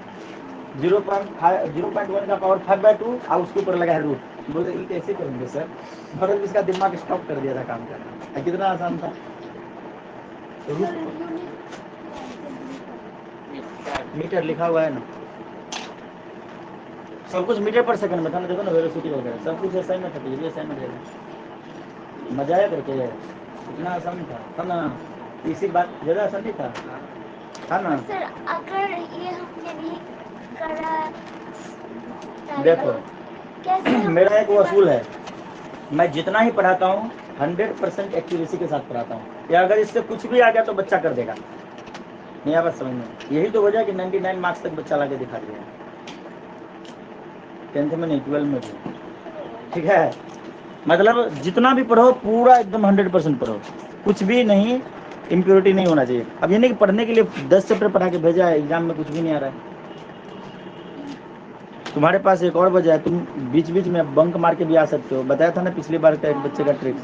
0.1 का पावर 5/2 और उसके ऊपर लगा है रूट। बोलते ये कैसे करेंगे सर, और इसका दिमाग स्टॉप कर दिया था काम करना, कितना आसान था। मीटर लिखा हुआ है ना, सब कुछ मीटर पर सेकंड में था ना, देखो ना वेलोसिटी वगैरह सब कुछ ऐसा ही में था, ये भी ऐसा ही में रहेगा। मजा आया करके, इतना आसान था ना, इसी बात ज़्यादा आसान नहीं था ना। सर अगर ये हमने नहीं करा, देखो कैसे मेरा एक वसूल है, मैं जितना ही पढ़ाता हूँ 100% एक्यूरेसी के साथ पढ़ाता हूँ, या अगर इससे कुछ भी आ गया तो बच्चा कर देगा, नहीं बात समझ में। यही तो वजह कि 99 मार्क्स तक बच्चा ला के दिखा दिया, 10th में नहीं 12 में भी, ठीक है। मतलब जितना भी पढ़ो पूरा एकदम 100% पढ़ो, कुछ भी नहीं, इम्प्योरिटी नहीं होना चाहिए। अब ये नहीं कि पढ़ने के लिए 10 चैप्टर पढ़ा के भेजा है, एग्जाम में कुछ भी नहीं आ रहा है। तुम्हारे पास एक और वजह है, तुम बीच बीच में बंक मार के भी आ सकते हो, बताया था ना पिछली बार का एक बच्चे का ट्रिक।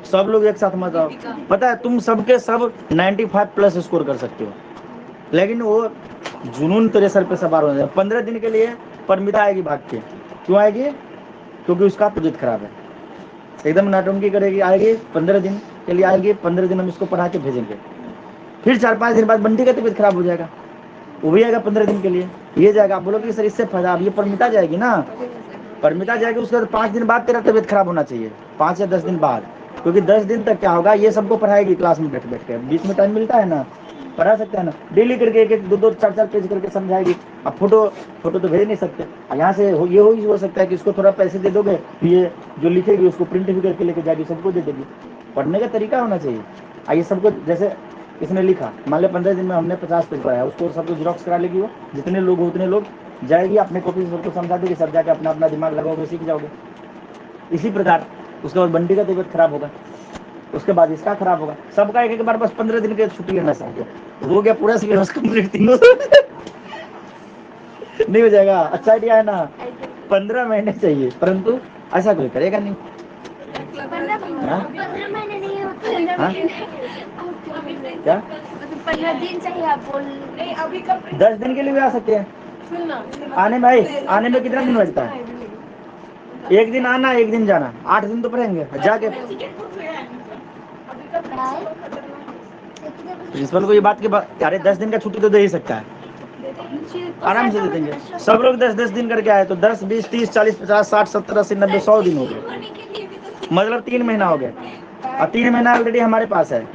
सब लोग एक साथ मत आओ, पता है तुम सबके सब 95+ स्कोर कर सकते हो, लेकिन वो जुनून तेरे सर पे सवार हो जाए। 15 दिन के लिए परमिता आएगी भाग के, क्यों आएगी? क्योंकि उसका तबीयत खराब है, एकदम नाटंकी करेगी, आएगी 15 दिन के लिए आएगी, 15 दिन हम इसको पढ़ा के भेजेंगे, फिर 4-5 दिन बाद बंटी का तबीयत खराब हो जाएगा, वो भी आएगा 15 दिन के लिए, ये जाएगा। आप बोलोगे सर इससे फायदा, अब ये परमिता जाएगी ना, परमिता जाएगी, उसके बाद 5 दिन बाद तेरा तबीयत खराब होना चाहिए, 5 या 10 दिन बाद, क्योंकि 10 दिन तक क्या होगा, ये सबको पढ़ाएगी क्लास में बैठ बैठ के, बीच में टाइम मिलता है ना, पढ़ा सकता है ना, डेली करके 1-1, 2-2, 4-4 पेज करके समझाएगी। अब फोटो तो भेज नहीं सकते, यहाँ से ये हो सकता है कि इसको थोड़ा पैसे दे दोगे, ये जो लिखेगी उसको प्रिंट भी करके लेके जाएगी, सबको दे देगी। पढ़ने का तरीका होना चाहिए। आइए सबको, जैसे इसने लिखा, मान लो 15 दिन में हमने 50 पेज पढ़ाया, उसको सबको जीरोक्स करा लेगी, वो जितने लोग हो उतने लोग जाएगी, अपने कॉपी से सबको समझा देगी, सब जाके अपना अपना दिमाग लगाओगे, सीख जाओगे। इसी प्रकार उसके बाद बंटी का तबीयत खराब होगा, उसके बाद इसका खराब होगा, सबका एक बार बस 15 दिन की छुट्टी लेना चाहिए, हो गया पूरा सिलेबस कंप्लीट तीनों नहीं हो जाएगा। अच्छा आइडिया है ना, 15 महीने चाहिए, परंतु ऐसा कोई करेगा नहीं। 15 महीने नहीं होते, हाँ? क्या 15 दिन चाहिए आप बोल। नहीं अभी का 10 दिन के लिए भी आ सकते हैं, आने में आने में कितना दिन लगता है, एक दिन आना 1 दिन जाना, 8 दिन तो पड़ेंगे जाके। प्रिंसिपल को ये बात की अरे 10 दिन का छुट्टी तो दे ही सकता है, आराम से दे देंगे। सब लोग 10-10 दिन करके आए तो 10, 20, 30, 40, 50, 60, 70, 80, 90, 100 दिन हो गए, मतलब 3 महीना हो गया, और 3 महीना ऑलरेडी हमारे पास है।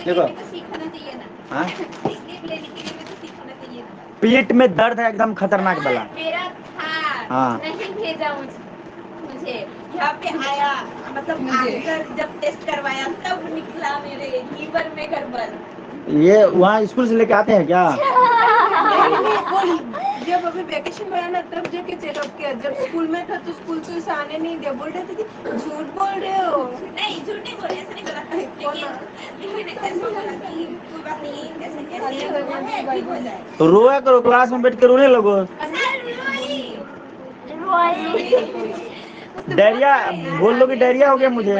देखो हाँ, पेट में दर्द है एकदम खतरनाक वाला, मेरा था हाँ। नहीं भेजा मुझे यहाँ पे आया, मतलब आकर जब टेस्ट करवाया तब निकला मेरे लीवर में गड़बड़। ये वहाँ स्कूल से लेके आते हैं क्या? जब अभी वेकेशन में आया ना तब जाके चेकअप किया, जब स्कूल में था तो स्कूल से उसे आने नहीं दिया, बोल रहे थे कि झूठ बोल रहे हो। नहीं झूठ नहीं बोल रहे, ऐसा नहीं बोला, लेकिन ऐसा बोला कि कोई बात नहीं, ऐसे कैसे ठीक हो जाए। तो रोया करो, क्लास में बैठ के रोने लगो, डायरिया बोल दो कि डायरिया हो गया मुझे,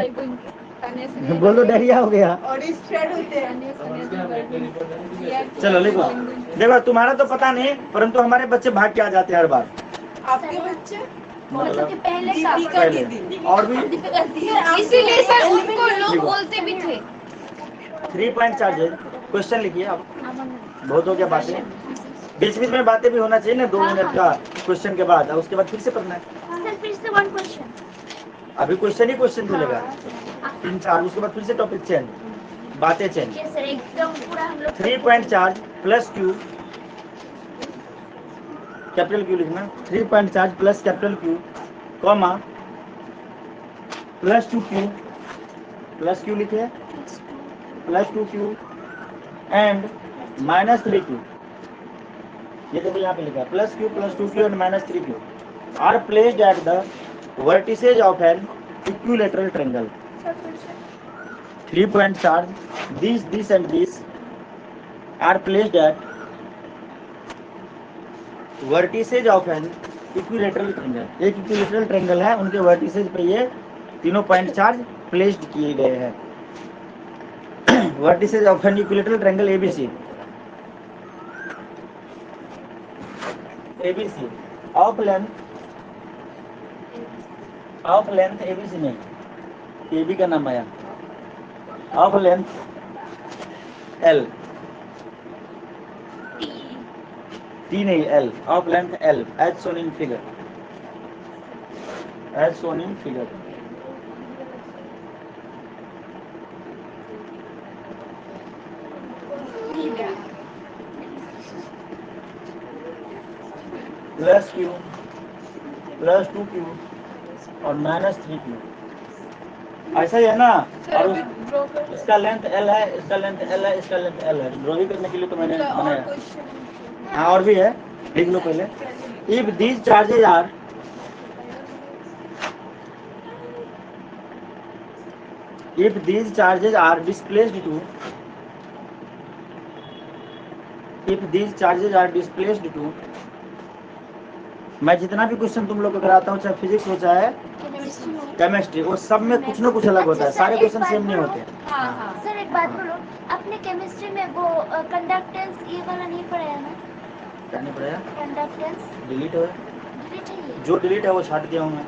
बोल दो डायरिया हो गया। और स्ट्रेट होते हैं। चलो लिखो, देखो तुम्हारा तो पता नहीं, परंतु हमारे बच्चे भाग के आ जाते हैं हर बार, आपके बच्चे मतलब कि पहले का दीदी का दीदी और भी इसीलिए सर उनको लोग बोलते भी थे। 3 पॉइंट चार्जेस, क्वेश्चन लिखिए अब, बहुत हो गया बातें, बीच बीच में बातें भी होना चाहिए ना, 2 मिनट का क्वेश्चन के बाद, और उसके बाद फिर से पढ़ना है। सर फिर से 1 क्वेश्चन, अभी क्वेश्चन ही क्वेश्चन चलेगा 3-4, उसके बाद फिर से टॉपिक चेंज, बातें चेंज। यस सर एकदम पूरा हम लोग 3 point charge plus q, capital Q लिखना, 3 point charge plus capital Q, comma plus 2 q लिखे, plus 2 q and minus 3 q, ये देखो यहाँ पे लिखा है plus 2 q and minus 3 q are placed at the vertices of an equilateral triangle. 3 point charge, this and this are placed at vertices of an equilateral triangle। एक equilateral triangle है, उनके vertices पे ये तीनों पॉइंट चार्ज प्लेस्ड किए गए हैं। Vertices of an equilateral triangle ABC of length ABC में, एबी का नाम आया, ऑफ लेंथ एल, टी नहीं L, of length L as shown in figure, as shown in figure. Plus Q, plus 2 Q और minus 3 Q, ऐसा ही है ना। और इसका लेंथ एल है, इसका लेंथ एल है, इसका लेंथ एल है, ड्रॉइंग करने के लिए तो मैंने बनाया। हाँ और भी है, लिख लो पहले। If these charges are displaced to, मैं जितना भी क्वेश्चन तुम लोग को कराता हूँ, चाहे फिजिक्स हो चाहे केमिस्ट्री, वो सब में कुछ ना कुछ अलग होता है, सारे क्वेश्चन सेम नहीं होते। सर एक बात बोलो, अपने केमिस्ट्री में वो कंडक्टेंस ये वाला नहीं पढ़ाया ना? क्या नहीं पढ़ाया? कंडक्टेंस डिलीट हो, डिलीट है ये? जो डिलीट है वो छाट दिया हूँ मैं।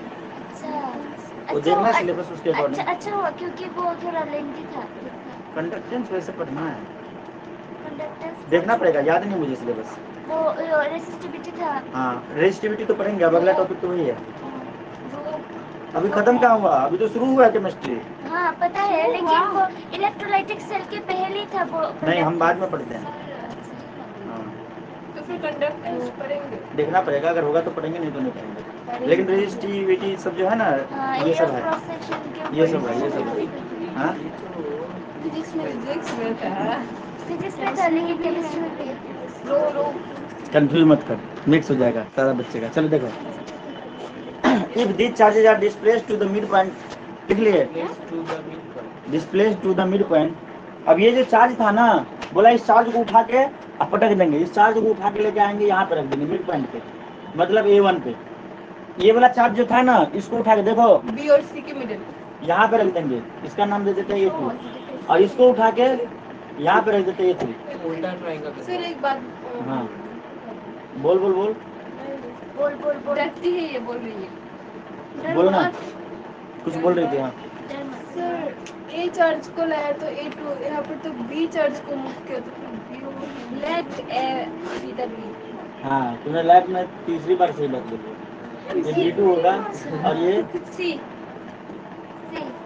वो देखना सिलेबस उसके अकॉर्डिंग। अच्छा हुआ क्योंकि वो थोड़ा लेंथी था। कंडक्टेंस वैसे पढ़ना है, कंडक्टेंस देखना पड़ेगा, याद नहीं मुझे सिलेबस। वो रेसिस्टिविटी था। हाँ रेजिस्टिविटी तो पढ़ेंगे, अब अगला टॉपिक तो वही है। वो अभी खत्म कहाँ हुआ, अभी तो शुरू हुआ है केमिस्ट्री। हाँ पता है, लेकिन वो इलेक्ट्रोलाइटिक सेल के पहले ही था वो। नहीं हम बाद में पढ़ते हैं। हाँ तो फिर कंडक्टेंस पढ़ेंगे। देखना पड़ेगा, अगर होगा तो पढ़ेंगे, नहीं तो नहीं पढ़ेंगे। लेकिन रेजिस्टिविटी सब जो है ना, हाँ, ये सब है, क्रॉस सेक्शन के ये सब है, ये सब है। हाँ फिजिक्स में था। फिजिक्स में था लेकिन केमिस्ट्री में भी है। रो कंफ्यूज मत कर, मिक्स हो जाएगा सारा बच्चे का। चलो देखो, if these charges are displaced to the midpoint, लिख लिए, displaced to the midpoint। अब ये जो चार्ज था ना, बोला इस चार्ज को उठा के अब पटक देंगे, इस चार्ज को उठा के लेके आएंगे यहाँ पे रख देंगे मिड पॉइंट पे, मतलब A1 पे। ये वाला चार्ज जो था ना, इसको उठा के देखो बी और सी के मिडिल। यहाँ पे रख देंगे, इसका नाम दे देते हैं A2, और इसको उठा के यहाँ पे रख देते हैं A3। उल्टा ट्रायंगल। सर एक बात। हाँ बोल बोल बोल बोल डरती है ये, बोल रही है। बोल ना, कुछ बोल रही थी। हाँ सर ए चार्ज को लाया तो A2, यहाँ पर तो बी चार्ज को मूव किया तो फिर बी होगा। Let a B the B. हाँ तुमने लैब में तीसरी बार सही बात बोली। ये B2 होगा और ये सी।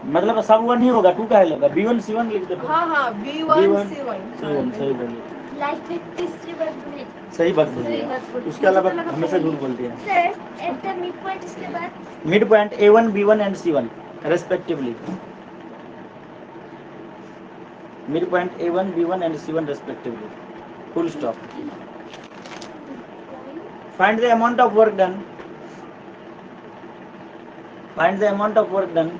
मतलब सब वन ही होगा, 2 का है लगा, B1 C1 लिख दे। हाँ हाँ B1 C1। सही बोली, लाइफ में तीसरी बार बोली। सही बात बोली है। उसके अलावा हमेशा झूठ बोलती है। Sir at the mid point इसके बाद mid point A1 B1 and C1 respectively, mid point A1 B1 and C1 respectively, full stop. Find the amount of work done, find the amount of work done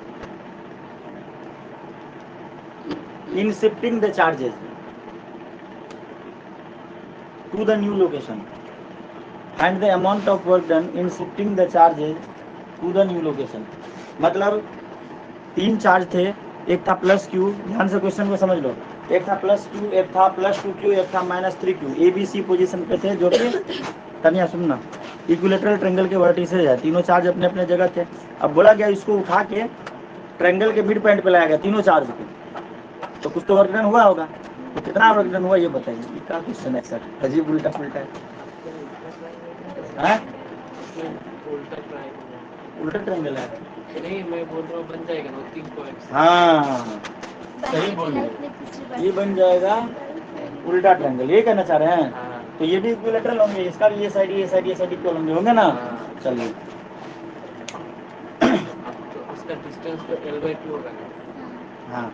in shifting the charges to the new location, and the amount of work done in shifting the charges to the new location। मतलब 3 charge थे, एक था plus Q, ध्यान से question को समझ लो, एक था प्लस Q, एक था प्लस 2Q, एक था माइनस 3Q, ABC पोजीशन पे थे, जो कि तनिया सुनना इक्विलेटरल ट्रायंगल के वर्टिसेज है, तीनों चार्ज अपने अपने जगह थे। अब बोला गया इसको उठा के ट्रायंगल के मिड पॉइंट पे लाया गया तीनों चार्ज को, तो कुछ तो वर्क डन हुआ होगा, तो कितना वर्क डन हुआ ये बताइए। ये क्या क्वेश्चन है सर, अजीब उल्टा पुल्टा है। उल्टा ट्रायंगल। उल्टा ट्रायंगल है। नहीं मैं बोल रहा हूँ बन जाएगा ना 3 पॉइंट्स। हाँ सही बोल रहे, ये बन जाएगा उल्टा ट्रायंगल, ये कहना चाह रहे हैं। हाँ। तो ये भी इक्विलेटरल होंगे, इसका भी ये साइड ये साइड ये साइड इक्वल होंगे ना। हाँ। चलिए अब तो उसका डिस्टेंस तो L/2 होगा ना। हाँ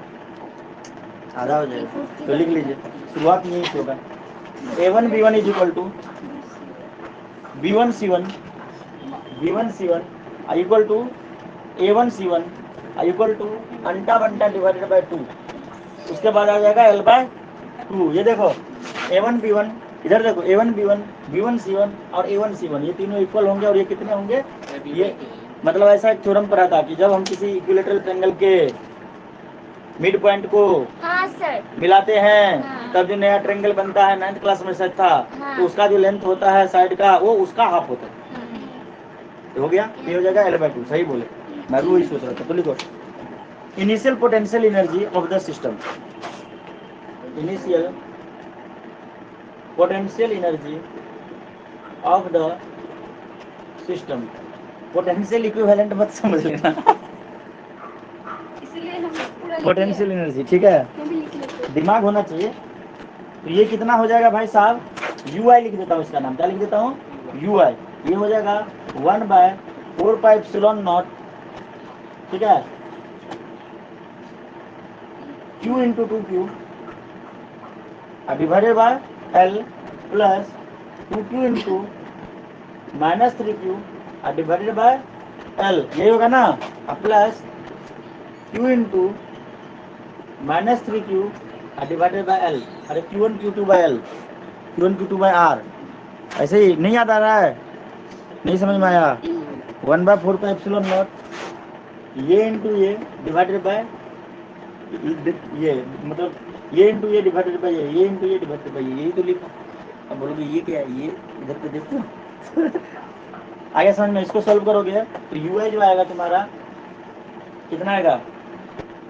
आधा हो जाएगा, तो लिख लीजिए शुरुआत में यही होगा। A1 B1 is equal to B1 C1, B1 C1 equal to A1 C1 equal to अंटा बंटा डिवाइडेड बाय 2। उसके बाद आ जाएगा L/2। ये देखो A1 B1, इधर देखो A1 B1 B1 C1 और A1 C1, ये तीनों इक्वल होंगे, और ये कितने होंगे, ये मतलब ऐसा एक थ्योरम पढ़ा था कि जब हम किसी इक्विलेटरल ट्रायंगल के मिड पॉइंट को हाँ सर मिलाते हैं, हाँ। तब जो नया ट्रायंगल बनता है, 9th क्लास में शायद था, हाँ। तो उसका जो लेंथ होता है साइड का, वो उसका हाफ होता है। तो हो गया, ये हो जाएगा L/2। सही बोले, मैं भी वही सोच रहा था। तो लिखो initial potential energy of the system, initial potential energy of the system. Potential equivalent मत समझ लेना, इसलिए हम पूरा पोटेंशियल एनर्जी, ठीक है, दिमाग होना चाहिए। तो ये कितना हो जाएगा भाई साहब, UI लिख देता हूँ, इसका नाम क्या लिख देता हूँ, UI। ये हो जाएगा 1/4πε0, ठीक है, Q into 2Q divided by L plus 2Q into minus 3Q divided by L, यही होगा ना, plus Q into minus 3Q divided by L, अरे Q1 Q2 bye L, Q1 Q2 by R। ऐसे ही नहीं याद आ रहा है, नहीं समझ में आया। 1/4πε0 ये इंटू ये डिवाइडेड बाय ये, मतलब ये इंटू ये डिवाइडेड बाय ये इंटू ये डिवाइडेड बाय ये, यही तो लिखा। अब बोलोगे ये क्या है, ये इधर पे देखो आगे समझ में, इसको सॉल्व करोगे तो UI जो आएगा तुम्हारा कितना आएगा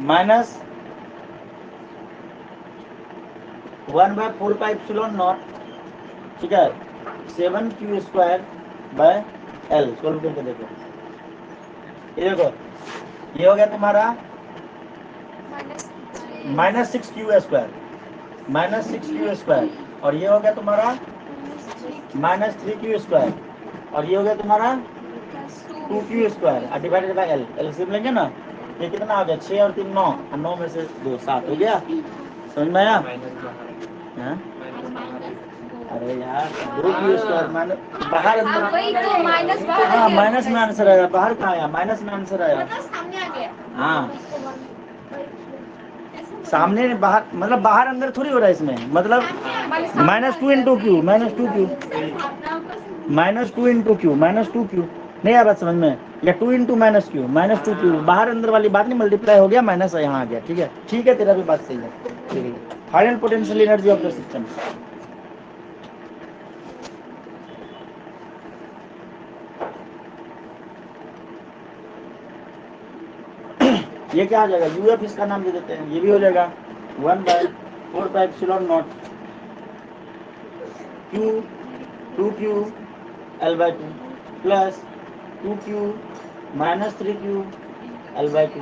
माइनस 1/4πε0, ठीक है, 7q² सोल्व करके देखो। ये देखो ये हो गया तुम्हारा -6q², -6q², और ये हो गया तुम्हारा -3q², और ये हो गया तुम्हारा 2q², divided by l, LCM लेंगे ना, ये कितना हो गया 6 और 3 9, और 9 में से 2 7 हो गया। समझ में आया? हाँ? अरे यार 2q² माइनस बाहर अंदर, वही तो माइनस बाहर हाँ आ गया। माइनस में आंसर आया, बाहर कहाँ आया, माइनस में आंसर आया। मतलब सामने आ गया। हाँ सामने बाहर, मतलब बाहर अंदर थोड़ी हो रहा है इसमें, मतलब -2 into Q, -2q, -2 into Q, -2q, नहीं आया बात समझ में, या 2 इंटू -q, -2q, बाहर अंदर वाली बात नहीं, मल्टीप्लाई हो गया, माइनस यहाँ आ गया। ठीक है, ठीक है, तेरा भी बात सही है। ठीक है, final potential energy of the system. ये क्या आ जाएगा, यूएफ इसका नाम दे देते हैं, ये भी हो जाएगा 1/4πε0 q 2q L/2 plus 2q -3q L/2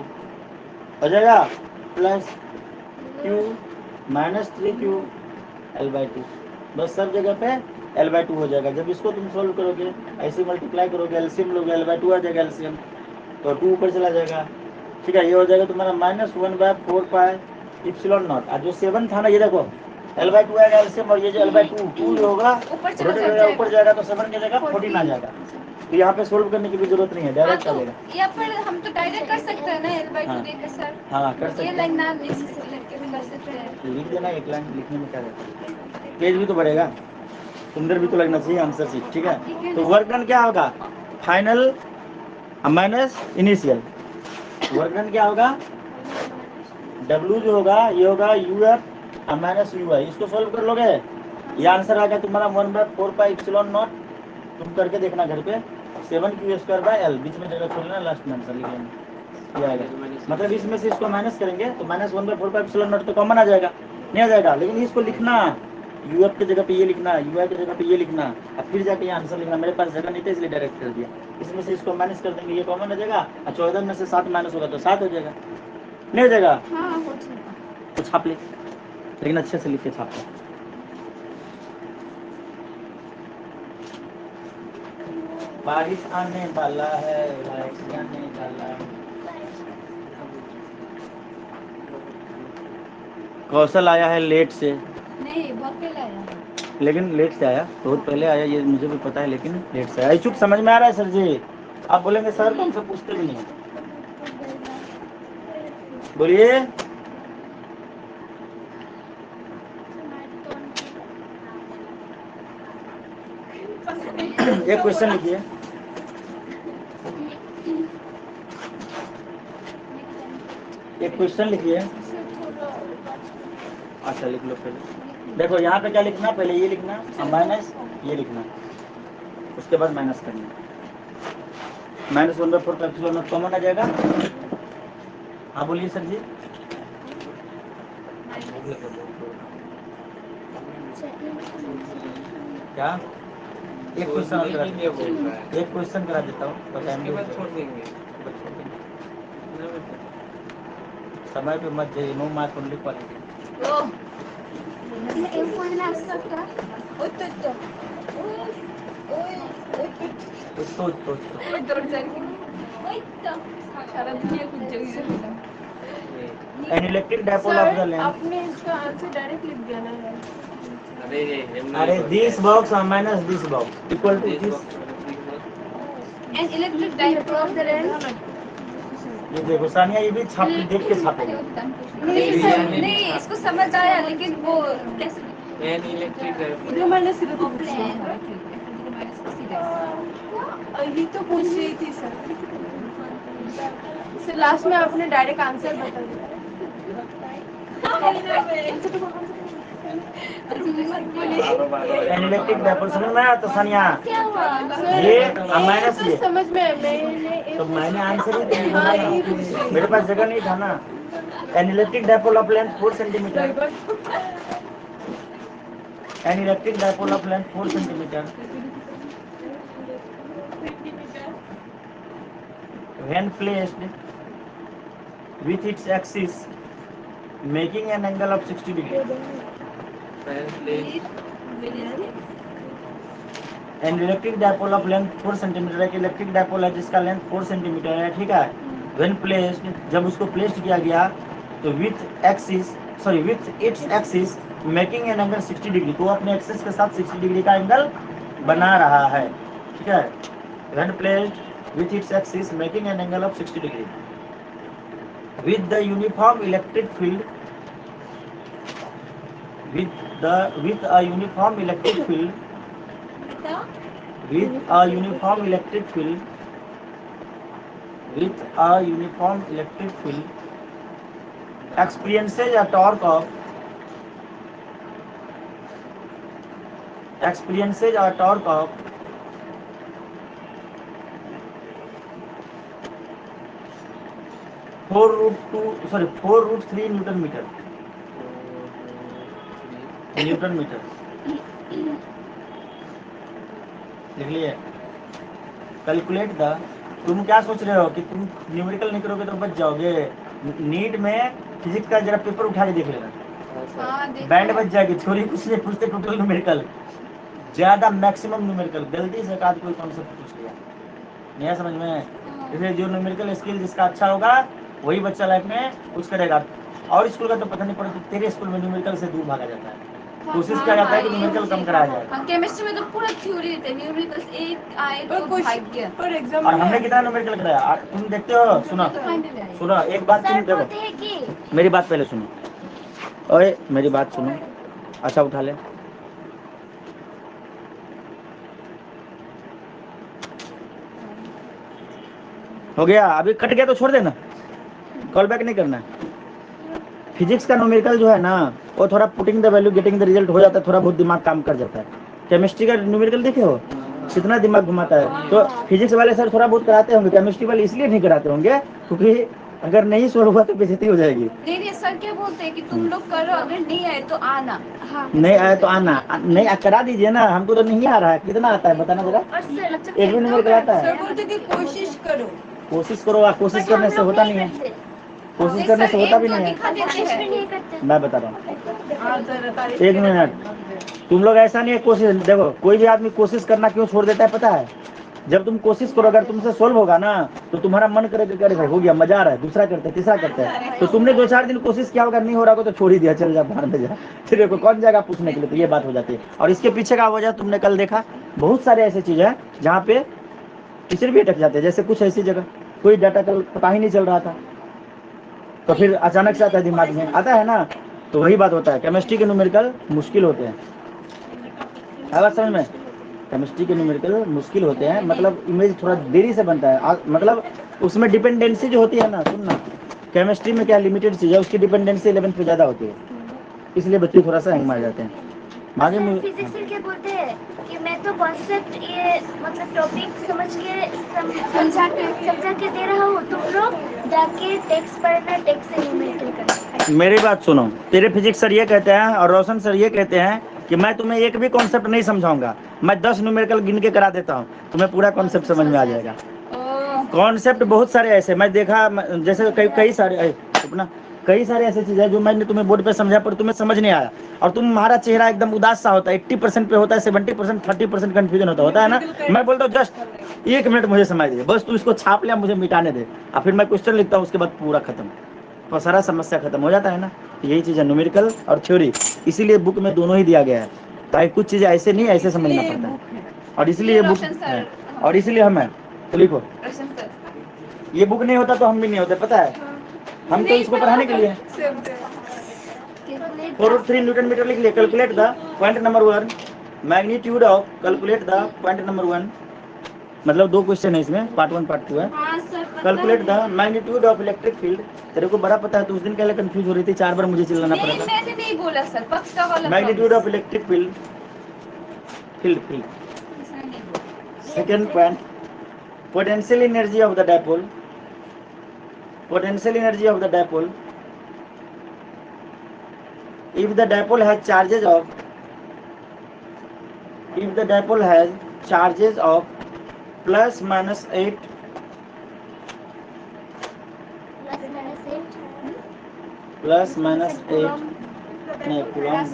हो जाएगा, प्लस q -3q L/2, बस सब जगह पे L/2 हो जाएगा। जब इसको तुम सोल्व करोगे, ऐसे मल्टीप्लाई करोगे, एलसीएम लोगे, L/2 आ जाएगा एलसीएम, तो 2 ऊपर चला जाएगा। ठीक है, ये हो जाएगा तुम्हारा -1/4πε0, और जो 7 था ना, ये देखो L/2 आएगा एलसीएम, और ये जो L/2 2 होगा, ऊपर चला रोटेट होगा, ऊपर जाएगा तो 7 की जगह 14 आ जाएगा। तो यहाँ पे सोल्व करने की भी जरूरत नहीं है, डायरेक्ट आ जाएगा। या फिर हम तो डायरेक्ट कर सकते हैं ना L/2 हाँ। देकर सर। हाँ कर सकते ये हैं, लाइन ना लिख के भी कर सकते हैं। लिख देना, एक लाइन लिखने में क्या रहता है, पेज भी तो बढ़ेगा, सुंदर भी तो लगना चाहिए आंसर शीट। ठीक है, तो वर्क डन क्या होगा, final minus initial, work done क्या होगा, W जो होगा ये होगा UF -UI, इसको सोल्व कर लोगे, ये आंसर आ गया तुम्हारा 1/4πε0, तुम करके देखना घर पे, 7q²/L, बीच में जगह छोड़ लेना, लास्ट में आंसर लिख लेना, ये आएगा। मतलब इसमें से इसको माइनस करेंगे तो -1/4πε0 तो कॉमन आ जाएगा, नहीं आ जाएगा, लेकिन इसको लिखना, UF की जगह पे ये लिखना, UI की जगह पे ये लिखना, और फिर जाके ये आंसर लिखना। मेरे पास जगह नहीं था इसलिए डायरेक्ट कर दिया। इसमें से इसको माइनस कर देंगे, ये कॉमन आ जाएगा, और 14 में से 7 माइनस होगा तो 7 हो जाएगा, नहीं हो जाएगा तो छाप ले, लेकिन अच्छे से लिख के छाप ले। बारिश आने वाला है, बारिश आने वाला है। कौशल आया है लेट से, नहीं बहुत पहले आया। लेकिन लेट से आया, बहुत पहले आया, ये मुझे भी पता है, लेकिन लेट से आया। चुप, समझ में आ रहा है सर जी? आप बोलेंगे सर तो हमसे पूछते भी नहीं, बोलिए। एक क्वेश्चन लिखिए, एक क्वेश्चन लिखिए। अच्छा लिख लो फिर। देखो यहाँ पे क्या लिखना, पहले ये लिखना और माइनस ये लिखना, उसके बाद माइनस करना, -1/4πε0 कॉमन आ जाएगा। हाँ बोलिए सर जी। क्या, एक क्वेश्चन और करा, एक क्वेश्चन करा देता हूँ, उसके बाद छोड़ देंगे। समय पे मत जाइए, नो मार्क ओनली क्वालिटी। तो an electric dipole of the length, आपने इसका आंसर डायरेक्ट लिख दिया ना। अरे दिस बॉक्स और minus this box equal to this, an electric dipole of the length. ये देखो सानिया, ये भी छाप देख के छापेंगे। नहीं इसको समझ आया, लेकिन वो कैसे एन इलेक्ट्रिक जो मैंने सिर्फ ये तो पूछ रही थी सर लास्ट में आपने डायरेक्ट आंसर बता दिया। एनालिटिक डायपोल समझ में आया तो सानिया क्या हुआ? ये माइनस ये समझ में मैंने तो मैंने आंसर ही तो हाँ, दिया यही ना, पूछे। मेरे पास जगह नहीं था ना। Analytic dipole of length 4 centimetre, analytic dipole of length 4 centimetre when placed with its axis making an angle of 60 degree. An electric dipole of length 4 centimetre, एक इलेक्ट्रिक डायपोल है जिसका लेंथ 4 सेंटीमीटर है, ठीक है। when placed, जब उसको placed किया गया तो with its axis making an angle 60 degree, तो अपने एक्सिस के साथ 60 डिग्री का एंगल बना रहा है, ठीक है। when placed with its axis making an angle of 60 degree with a uniform electric field with a uniform electric field experiences a torque of 4√3 newton metre. लिख लिए। कैलकुलेट द, तुम क्या सोच रहे हो कि तुम न्यूमेरिकल नहीं करोगे तो बच जाओगे? नीट में फिजिक्स का जरा पेपर उठा के देख लेना, बैंड बच जाएगी। थ्योरी कुछ नहीं पूछते, टोटल न्यूमेरिकल, ज्यादा मैक्सिमम न्यूमेरिकल। गलती से एकाध कोई कॉन्सेप्ट पूछ लिया, नहीं समझ में। इसलिए जो न्यूमेरिकल स्किल जिसका अच्छा होगा वही बच्चा लाइफ में कुछ करेगा। और स्कूल का तो पता नहीं पड़ता, तेरे स्कूल में न्यूमेरिकल से दूर भागा जाता है, कोशिश किया जाता है कि न्यूमेरिकल कम कराया जाए। केमिस्ट्री में तो पूरा थ्योरी देते हैं, न्यूमेरिकल्स एक आए तो भाग्य। पर एग्जाम और हमने कितना न्यूमेरिकल कराया तुम देखते हो? सुनो एक बात तुम सर देखो, बोलते हैं कि मेरी बात पहले सुनो, ओए मेरी बात सुनो। अच्छा उठा ले, हो गया। अभी कट गया तो छोड़ देना, कॉल बैक नहीं करना। फिजिक्स का न्यूमेरिकल जो है ना वो थोड़ा putting the value getting the result हो जाता है, थोड़ा बहुत दिमाग काम कर जाता है। केमिस्ट्री का न्यूमेरिकल देखे हो कितना दिमाग घुमाता है? तो फिजिक्स वाले सर थोड़ा बहुत कराते होंगे, केमिस्ट्री वाले इसलिए नहीं कराते होंगे क्योंकि अगर नहीं सोल्व हुआ तो बेइज्जती हो जाएगी। नहीं सर क्या बोलते हैं कि तुम लोग करो, अगर नहीं आए तो आना। हाँ नहीं आया तो आना, नहीं करा दीजिए ना, हमको तो नहीं आ रहा है। कितना आता है बताना जरा, और सर एक भी न्यूमेरिकल आता है? सर बोलते कि कोशिश करो। कोशिश करो, कोशिश करने से होता नहीं है, कोशिश करने से होता भी नहीं है। कोशिश भी नहीं करते। मैं बता रहा हूँ, एक मिनट, तुम लोग ऐसा नहीं है। कोशिश देखो, कोई भी आदमी कोशिश करना क्यों छोड़ देता है पता है? जब तुम कोशिश करो, अगर तुमसे सोल्व होगा ना तो तुम्हारा मन करेगा कि अरे भाई हो गया, मजा आ रहा है, दूसरा करते हैं, तीसरा करते हैं। तो तुमने 2-4 दिन कोशिश किया होगा, नहीं हो रहा होगा तो छोड़ ही दिया, चल जा बाहर में जा, फिर देखो कौन जाएगा पूछने के लिए। तो ये बात हो जाती है। और इसके पीछे का वजह तुमने कल देखा, बहुत सारे ऐसे चीज है जहाँ पे टीचर भी अटक जाते हैं। जैसे कुछ ऐसी जगह कोई डाटा कल पता ही नहीं चल रहा था तो फिर अचानक से आता है दिमाग में, आता है ना। तो वही बात होता है, केमिस्ट्री के न्यूमेरिकल मुश्किल होते हैं। बात समझ में? केमिस्ट्री के न्यूमेरिकल मुश्किल होते हैं, मतलब इमेज थोड़ा देरी से बनता है। मतलब उसमें डिपेंडेंसी जो होती है ना, सुनना, केमिस्ट्री में क्या लिमिटेड चीज है, उसकी डिपेंडेंसी 11th पे ज्यादा होती है, इसलिए बच्चे थोड़ा सा हैंग मार जाते हैं। आगे फिजिक्स के बोलते हैं कि मैं तो कॉन्सेप्ट ये मतलब टॉपिक समझा के दे रहा हूँ, तुम लोग जाके टेक्स्ट पढ़ना, टेक्स्ट से न्यूमेरिकल करना। मेरी बात सुनो, तेरे फिजिक्स सर ये कहते हैं और रोशन सर ये कहते हैं कि मैं तुम्हें एक भी कॉन्सेप्ट नहीं समझाऊंगा, मैं 10 न्यूमेरिकल गिन के करा देता हूँ, तुम्हें पूरा कॉन्सेप्ट समझ में आ जाएगा। कॉन्सेप्ट बहुत सारे ऐसे मैं देखा, जैसे कई सारे अपना कई सारे ऐसे चीज है जो मैंने तुम्हें बोर्ड पे समझा पर तुम्हें समझ नहीं आया, और तुम्हारा चेहरा एकदम उदास सा होता है, 80% पे होता है, 70%, 30% कंफ्यूजन होता है ना। मैं बोलता हूँ जस्ट 1 मिनट मुझे समझ दे, बस तू इसको छाप ले, मुझे मिटाने दे, और फिर मैं क्वेश्चन लिखता हूँ, उसके बाद पूरा खत्म, तो सारा समस्या खत्म हो जाता है ना। यही चीज है न्यूमेरिकल और थ्योरी, इसीलिए बुक में दोनों ही दिया गया है, ताकि कुछ चीजें ऐसे नहीं ऐसे समझना पड़ता है, और इसलिए ये बुक है, और इसलिए हम है। तो लिखो, ये बुक नहीं होता तो हम भी नहीं होते, पता है, हम तो इसको पढ़ाने के लिए। 4√3 न्यूटन मीटर लिख लिए। Calculate the point number 1 magnitude of, calculate the point number 1, मतलब 2 क्वेश्चन है इसमें, पार्ट 1 पार्ट 2 है। हाँ sir calculate the magnitude of electric field. तेरे को बड़ा पता है, तो उस दिन पहले कंफ्यूज हो रही थी, 4 बार मुझे चिल्लाना पड़ा नहीं था। मैंने नहीं बोला सर, पक्का वाला magnitude of electric field, field. Second point, potential energy of the dipole, potential energy of the dipole, if the dipole has charges of plus minus 8 plus minus 8 नहीं coulomb,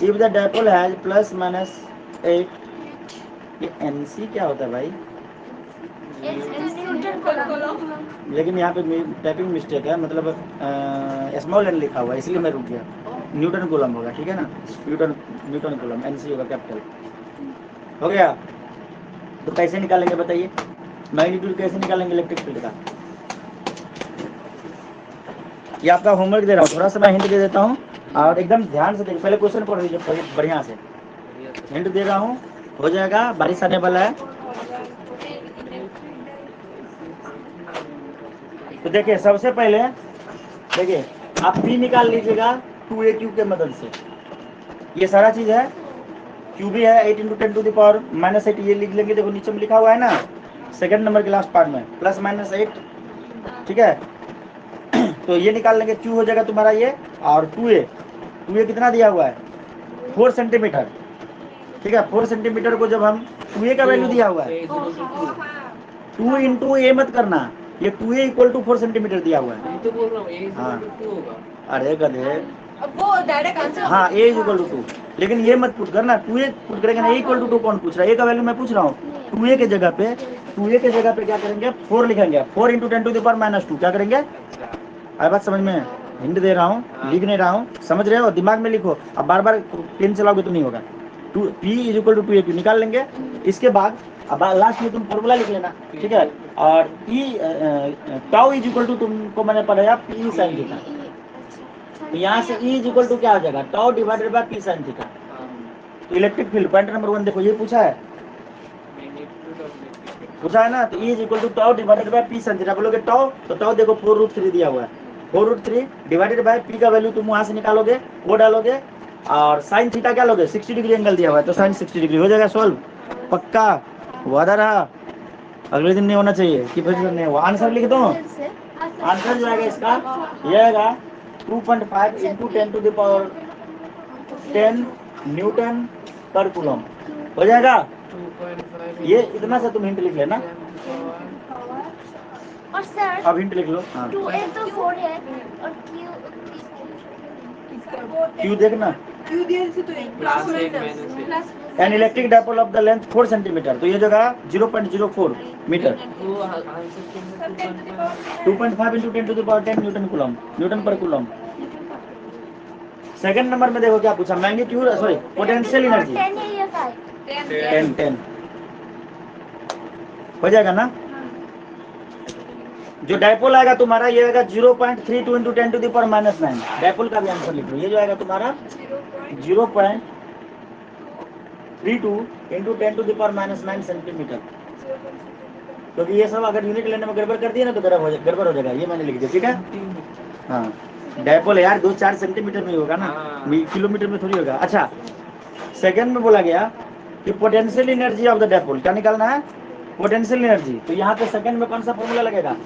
if the dipole has plus minus 8, ये NC क्या होता है भाई? लेकिन यहाँ पे typing mistake है, मतलब स्मॉल एन लिखा हुआ है, इसलिए मैं रुक गया। न्यूटन कूलम होगा, ठीक है ना, न्यूटन कूलम, एनसी होगा कैपिटल। हो गया? तो कैसे निकालेंगे बताइए, मैग्नीट्यूड कैसे निकालेंगे इलेक्ट्रिक फील्ड का? ये आपका होमवर्क दे रहा हूँ, थोड़ा सा मैं हिंट दे देता हूँ और एकदम ध्यान से देखिए, पहले क्वेश्चन पढ़ लीजिए बढ़िया से। हिंट दे रहा हूँ, हो जाएगा, बारिश आने वाला है। तो देखिए सबसे पहले देखिए आप P निकाल लीजिएगा 2a³ के मदद से। ये सारा चीज है, Q भी है 8 × 10⁻⁻8, ये लिख लेंगे, देखो नीचे में लिखा हुआ है ना, सेकंड नंबर के लास्ट पार्ट में प्लस माइनस 8, ठीक है। तो ये निकाल लेंगे, Q हो जाएगा तुम्हारा ये, और 2a कितना दिया हुआ है 4 सेंटीमीटर, ठीक है। 4 सेंटीमीटर को जब हम 2a का वैल्यू दिया हुआ है, 2 × a मत करना, ये 2a = 4 सेंटीमीटर दिया हुआ है। तो बोल रहा हूँ a हाँ। 2 होगा। अरे गधे, वो डायरेक्ट आंसर। हाँ a = 2, लेकिन ये मत पुट करना, 2a पुट करेंगे ना, a = 2 कौन पूछ रहा है, a का वैल्यू मैं पूछ रहा हूँ। 2a के जगह पे क्या करेंगे, 4 लिखेंगे, 4 × 10⁻², क्या करेंगे? आई बात समझ में? हिंट दे रहा हूँ, लिख नहीं रहा हूँ, समझ रहे हो, दिमाग में लिखो। अब बार बार पेन चलाओगे तो नहीं होगा। P = 2a³ निकाल लेंगे। इसके बाद अब लास्ट में तुम फॉर्मूला लिख लेना, ठीक है। और टाउ = तुमको मैंने पढ़ाया P sin थीटा, तो यहाँ से E = क्या हो जाएगा, tau divided by P sin theta. तो इलेक्ट्रिक फील्ड पॉइंट नंबर 1 देखो, ये पूछा है ना, तो E = tau divided by P sin theta. बोलोगे टाउ, तो टाउ देखो 4√3 दिया हुआ है, 4√3 डिवाइडेड बाय P का वैल्यू तुम वहां से निकालोगे, वो डालोगे, और साइन थीटा क्या लोगे, 60 डिग्री एंगल दिया हुआ है, तो साइन 60 डिग्री हो जाएगा सॉल्व। पक्का वादा रहा, अगले दिन नहीं होना चाहिए कि फिर नहीं हुआ। आंसर लिख दो, आंसर जो आएगा इसका ये आएगा 2.5 × 10⁻10 न्यूटन पर कूलम, हो जाएगा। 2.5 ये इतना सा तुम हिंट लिख लेना, और सर अब हिंट लिख लो। हाँ 2a तो 4 है और क्यों देखना, क्यू दिया से तो plus 1 minus 1। N electric dipole of the length 4 centimetre, तो ये जगह 0.04 मीटर, वो आंसर क्या है? 2.5 × 10⁻10 न्यूटन कूलम, न्यूटन पर कूलम। सेकंड नंबर में देखो क्या पूछा, मैग्नीट्यूड, सॉरी पोटेंशियल एनर्जी 10 है या 5? 10 हो जाएगा ना। जो डायपोल आएगा तुम्हारा ये आएगा 0.32 × 10⁻⁹। डायपोल का भी आंसर लिख लो, ये जो आएगा तुम्हारा 0.32 × 10⁻⁹ सेंटीमीटर। क्योंकि ये सब अगर यूनिट लेने में गड़बड़ कर दिए ना तो गड़बड़ हो जाएगा, ये मैंने लिख दिया, ठीक है। हाँ डायपोल यार 2-4 सेंटीमीटर में होगा ना, किलोमीटर में थोड़ी होगा। अच्छा सेकंड में बोला गया कि potential energy of the dipole, क्या निकालना है, पोटेंशियल एनर्जी। तो यहाँ पे सेकंड में कौन सा फॉर्मूला लगेगा,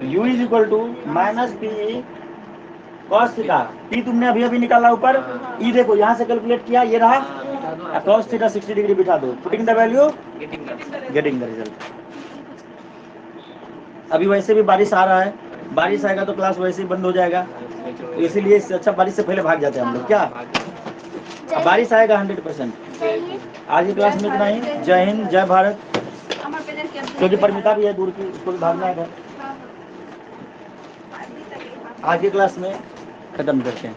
U = -P cos theta. P तुमने अभी अभी निकाला ऊपर, E देखो यहाँ से कैलकुलेट किया, ये रहा, cos थीटा 60 डिग्री बिठा दो, putting the value, getting the result. अभी वैसे भी बारिश आ रहा है, बारिश आएगा तो क्लास वैसे ही बंद हो जाएगा, तो इसीलिए इससे अच्छा बारिश से पहले भाग जाते हैं हम लोग। क्या अब बारिश आएगा 100%। आज की क्लास में इतना ही। जय हिंद, जय भारत। क्योंकि परमिता भी है दूर की, उसको भी भागना है। आज की क्लास में खत्म करते हैं।